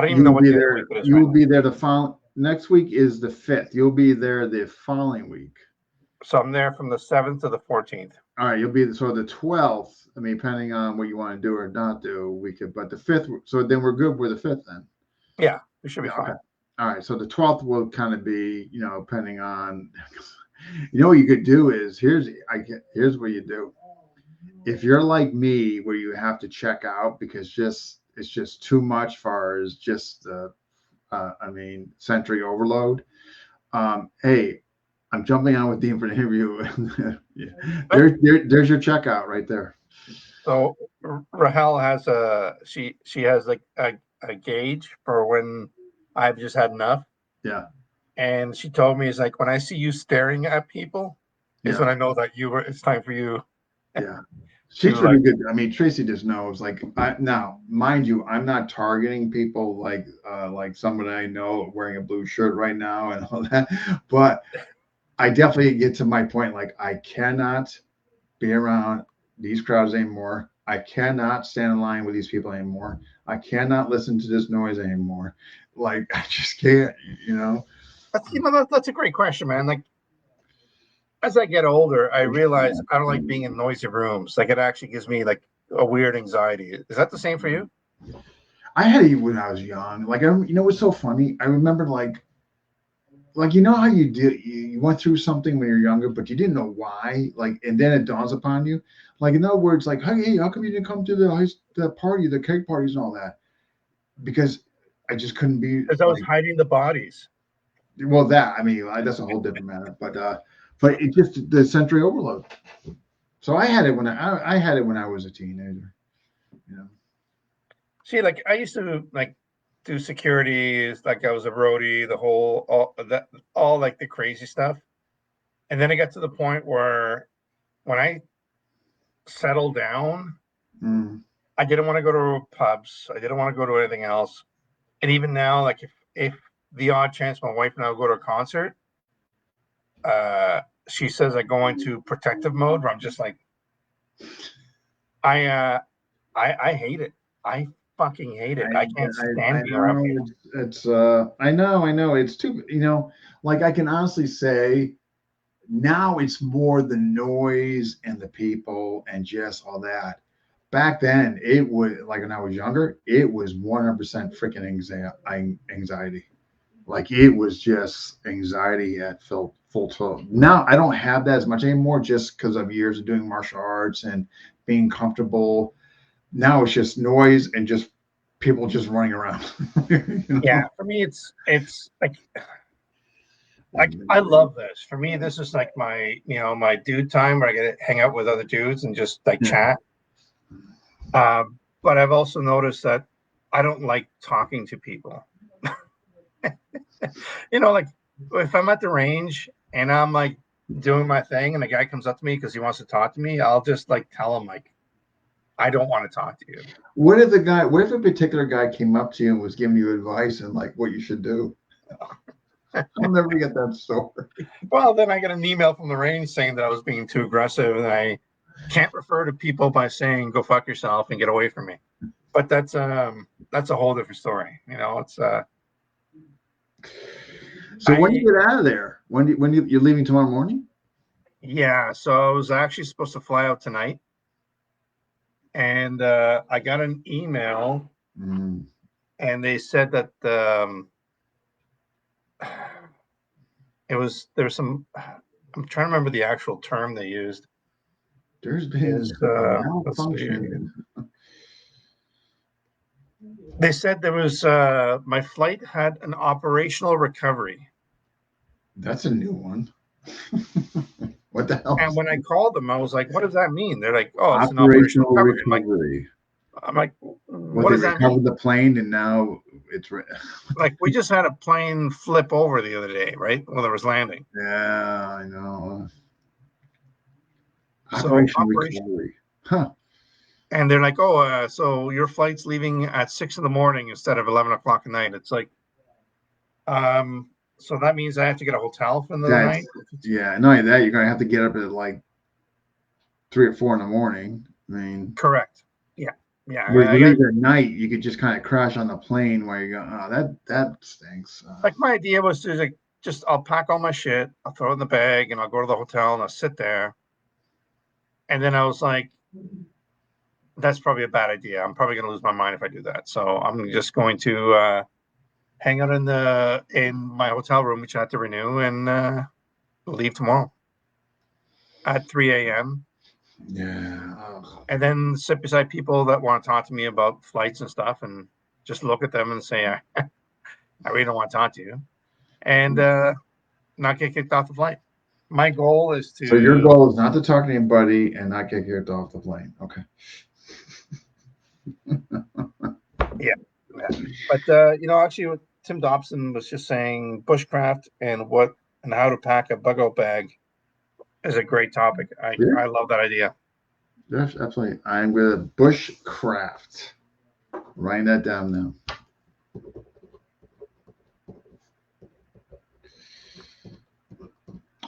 don't even
You
know
will
what
be
day of the
there.
week it is
You
right
will
now.
be there the following. Next week is the 5th. You'll be there the following week.
So I'm there from the 7th to the 14th.
All right, you'll be so the 12th. I mean, depending on what you want to do or not do, we could. But the 5th. So then we're good with the 5th then.
Yeah, we should be
Yeah.
fine.
Okay. All right. So the 12th will kind of be, depending on. What you could do is here's what you do. If you're like me, where you have to check out because it's just too much far as just sensory overload. Hey, I'm jumping on with Dean for the interview. Yeah. There's your checkout right there.
So Rahel has she has like a gauge for when I've just had enough.
Yeah.
And she told me, it's like, when I see you staring at people, is when I know that it's time for you.
Yeah. She's really good. I mean, Tracy just knows. Like, now, mind you, I'm not targeting people like somebody I know wearing a blue shirt right now and all that. But I definitely get to my point. Like, I cannot be around these crowds anymore. I cannot stand in line with these people anymore. I cannot listen to this noise anymore. Like, I just can't.
That's a great question, man. Like, as I get older, I realize I don't like being in noisy rooms. Like, it actually gives me like a weird anxiety. Is that the same for you?
I had it when I was young. Like, what's so funny? I remember like how you went through something when you're younger, but you didn't know why. Like, and then it dawns upon you. Like, in other words, like, hey, how come you didn't come to the party, the cake parties, and all that? Because I just couldn't be.
Because I was hiding the bodies.
Well, that's a whole different matter. But it just the sensory overload. So I had it when I had it when I was a teenager.
See, like, I used to like do security, like I was a roadie, all like the crazy stuff. And then I got to the point where when I settled down, I didn't want to go to pubs. I didn't want to go to anything else. And even now, like if the odd chance my wife and I will go to a concert, she says I go into protective mode where I'm just like, I hate it. I fucking hate it. I can't stand being around people.
It's I know. It's too, like, I can honestly say now it's more the noise and the people and just all that. Back then, it was like when I was younger, it was 100% freaking anxiety. Like, it was just anxiety at full tilt. Now I don't have that as much anymore, just because of years of doing martial arts and being comfortable. Now it's just noise and just people just running around.
Yeah, for me, it's like I love this. For me, this is like my dude time where I get to hang out with other dudes and just like chat. But I've also noticed that I don't like talking to people. Like if I'm at the range and I'm like doing my thing and the guy comes up to me because he wants to talk to me, I'll just like tell him like, I don't want to talk to you.
What if a particular guy came up to you and was giving you advice and like what you should do? I'll never get that story.
Well, then I got an email from the range saying that I was being too aggressive and I can't refer to people by saying go fuck yourself and get away from me. But that's a whole different story. It's
So when do you get out of there? When you're leaving tomorrow morning?
Yeah, so I was actually supposed to fly out tonight. And I got an email and they said that there's some, I'm trying to remember the actual term they used.
There's been a malfunction.
They said there was my flight had an operational recovery.
That's a new one. What the hell?
And when I called them, I was like, "What does that mean?" They're like, "Oh, it's
operational an operational recovery."
I'm like, "What does that mean?"
Recovered the plane, and now it's
like we just had a plane flip over the other day, right? While it was landing.
Yeah, I know. Operational recovery, huh?
And they're like, "Oh, so your flight's leaving at 6 a.m. instead of 11 o'clock at night." It's like, so that means I have to get a hotel for the night.
Yeah, not only that, you're gonna have to get up at like 3 or 4 in the morning. I mean,
correct. Yeah.
Where you leave at night, you could just kind of crash on the plane while you're going. Oh, that stinks.
Like my idea was to like I'll pack all my shit, I'll throw it in the bag, and I'll go to the hotel and I'll sit there. And then I was like, that's probably a bad idea. I'm probably going to lose my mind if I do that. So I'm just going to hang out in my hotel room, which I have to renew, and leave tomorrow at 3 a.m.
Yeah.
And then sit beside people that want to talk to me about flights and stuff, and just look at them and say, I really don't want to talk to you, and not get kicked off the flight. My goal is to.
So your goal is not to talk to anybody and not get kicked off the plane. Okay.
Yeah. But actually, Tim Dobson was just saying bushcraft and how to pack a bug-out bag is a great topic. I love that idea.
Yes, absolutely. I'm going to bushcraft. Writing that down now.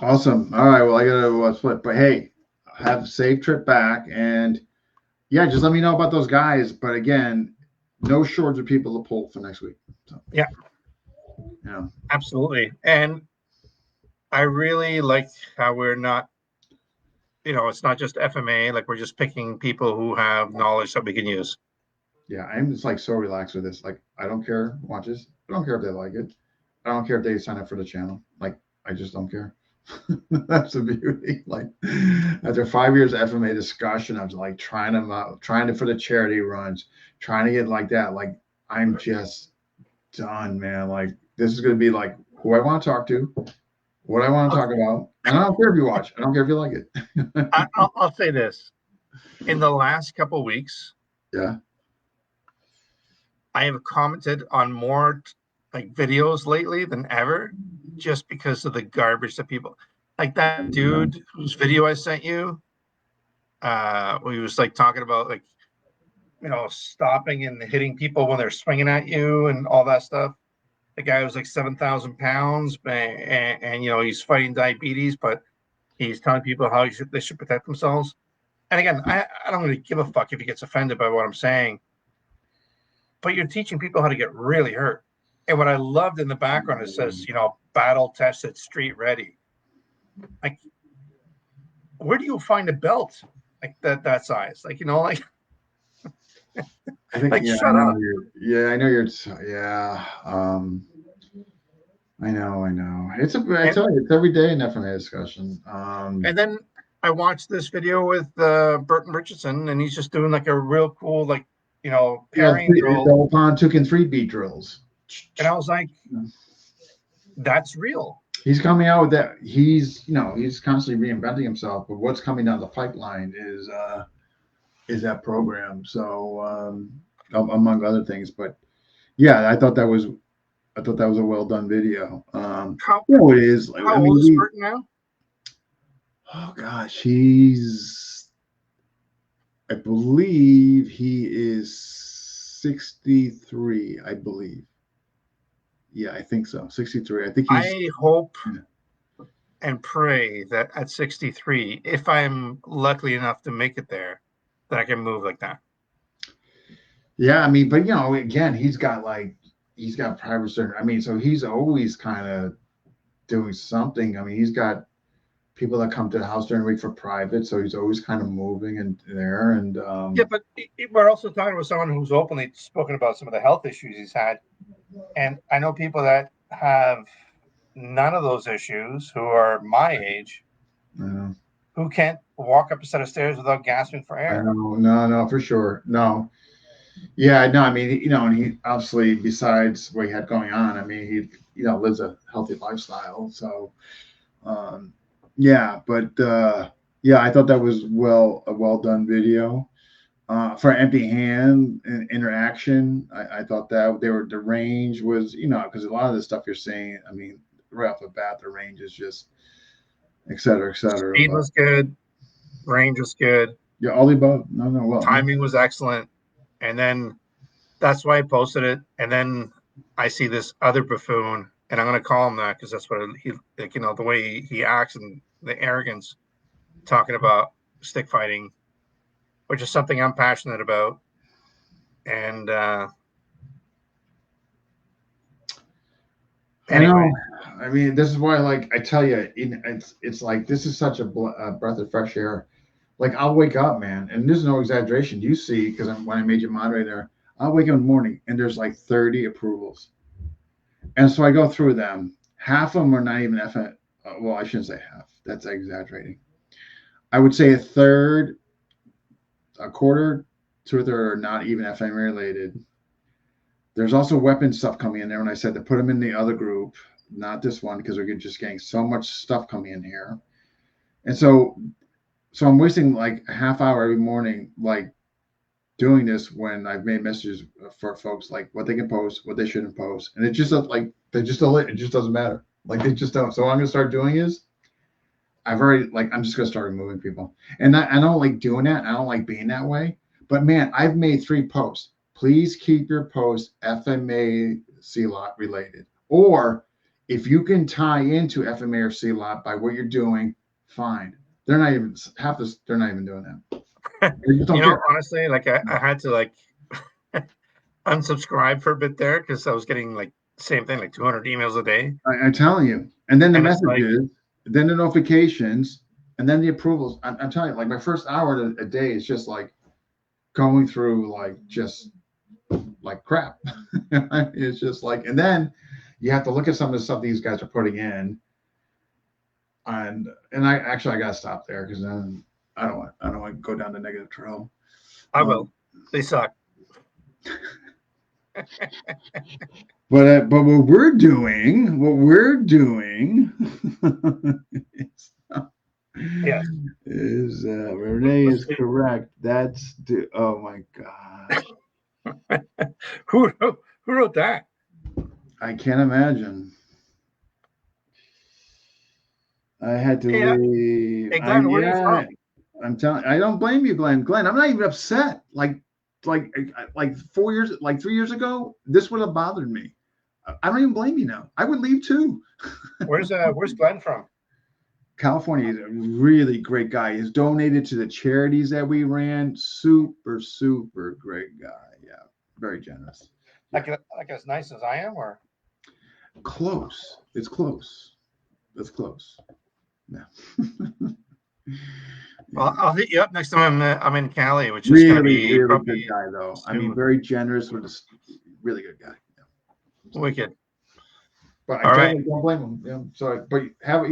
Awesome. All right. Well, I got to split. But hey, have a safe trip back. And yeah, just let me know about those guys. But again, no shortage of people to pull for next week. So,
yeah. Absolutely. And I really like how we're not, it's not just FMA. Like we're just picking people who have knowledge that we can use.
Yeah, I'm just like so relaxed with this. Like, I don't care who watches. I don't care if they like it. I don't care if they sign up for the channel. Like, I just don't care. That's the beauty. Like, after 5 years of FMA discussion, I was like trying to for the charity runs, trying to get like that. Like, I'm just done, man. Like, this is gonna be like who I want to talk to, what I want to talk about, and I don't care if you watch. I don't care if you like it.
I'll say this: in the last couple of weeks,
yeah,
I have commented on more like videos lately than ever, just because of the garbage that people like. That dude whose video I sent you, he was like talking about like, stopping and hitting people when they're swinging at you and all that stuff. The guy was like 7,000 pounds, and he's fighting diabetes, but he's telling people how they should protect themselves. And again, I don't really give a fuck if he gets offended by what I'm saying, but you're teaching people how to get really hurt. And what I loved in the background, it says, battle tested, street ready. Like, where do you find a belt like that size? Like, like.
I think,
like,
yeah,
shut up.
I know you're. Yeah, I know. I tell you, it's every day in FMA discussion.
And then I watched this video with Burton Richardson, and he's just doing like a real cool, like, pairing drill.
Double pond 2 and 3 beat drills.
And I was like, that's real.
He's coming out with that. He's constantly reinventing himself, but what's coming down the pipeline is that program. So among other things, but yeah, I thought that was a well done video. It is.
How old is Burton now?
Oh gosh, I believe he is 63. I believe. Yeah, I think so. 63. I think
I hope and pray that at 63, if I'm lucky enough to make it there, that I can move like that.
Yeah, I mean, but again, he's got private surgery. I mean, so he's always kind of doing something. I mean, he's got people that come to the house during the week for private, so he's always kind of moving and there. And
yeah, but we're also talking with someone who's openly spoken about some of the health issues he's had, and I know people that have none of those issues who are my age, who can't walk up a set of stairs without gasping for air.
No, for sure, no. Yeah, no, I mean, and he obviously, besides what he had going on, I mean, he lives a healthy lifestyle. So, yeah, but yeah, I thought that was a well done video. For empty hand and interaction, I thought that the range was, because a lot of the stuff you're saying, I mean, right off the bat, the range is just, et cetera, et cetera.
Speed was good, range was good.
Yeah, all the above. No, well,
timing was excellent. And then that's why I posted it. And then I see this other buffoon, and I'm going to call him that because that's what he, like, the way he acts and the arrogance, talking about stick fighting, which is something I'm passionate about. And anyway,
I mean, this is why, like, I tell you, it's like this is such a breath of fresh air. Like, I'll wake up, man, and there's no exaggeration. You see, because when I made you moderator, I'll wake up in the morning and there's like 30 approvals. And so I go through them. Half of them are not even FM. Well, I shouldn't say half. That's exaggerating. I would say a quarter to a third are not even FM related. There's also weapon stuff coming in there. And I said to put them in the other group, not this one, because we're just getting so much stuff coming in here. And so I'm wasting like a half hour every morning, like doing this when I've made messages for folks like what they can post, what they shouldn't post, and it just like they just don't. It just doesn't matter. Like they just don't. So what I'm gonna start doing is I'm just gonna start removing people, and I don't like doing that. I don't like being that way. But man, I've made 3 posts. Please keep your posts FMA CLOT related, or if you can tie into FMA or CLOT by what you're doing, fine. They're not even half this. They're not even doing that. They just don't care.
Honestly, like I had to like unsubscribe for a bit there because I was getting like same thing, like 200 emails a day.
I'm telling you. And then the messages, then the notifications, and then the approvals. I'm telling you, like my first hour a day is just like going through like just like crap. It's just like, and then you have to look at some of the stuff these guys are putting in. And I gotta stop there because then I don't want to go down the negative trail.
I will. They suck.
But what we're doing
Yes.
is Renee is correct. That's oh my god.
Who wrote that?
I can't imagine. I had to leave.
Hey Glenn, where are you from?
I'm telling. I don't blame you, Glenn. Glenn, I'm not even upset. Like 4 years, like 3 years ago, this would have bothered me. I don't even blame you now. I would leave too.
Where's Glenn from?
California. Is a really great guy. He's donated to the charities that we ran. Super great guy. Yeah, very generous.
Like as nice as I am, or
close. It's close. It's close. Yeah.
Well, I'll hit you up next time I'm in Cali, which is
really,
going to be
really good guy though. I mean, very generous with a really good guy. Yeah.
Wicked.
But I don't blame him. Yeah. So, but have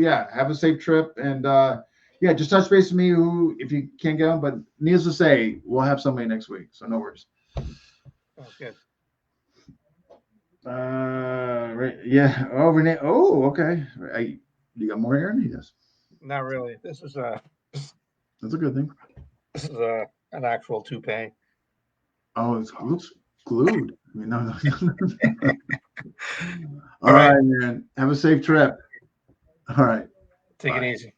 a safe trip, and just touch base with me if you can't get on. But needless to say, we'll have somebody next week, so no worries.
Oh, good.
Right. Yeah. Oh, Renee. Oh, okay. You got more hair than he does.
Not really. This is
That's a good thing.
This is an actual toupee.
Oh, it looks glued. I mean, no. All right, man. Have a safe trip. All right.
Take it easy.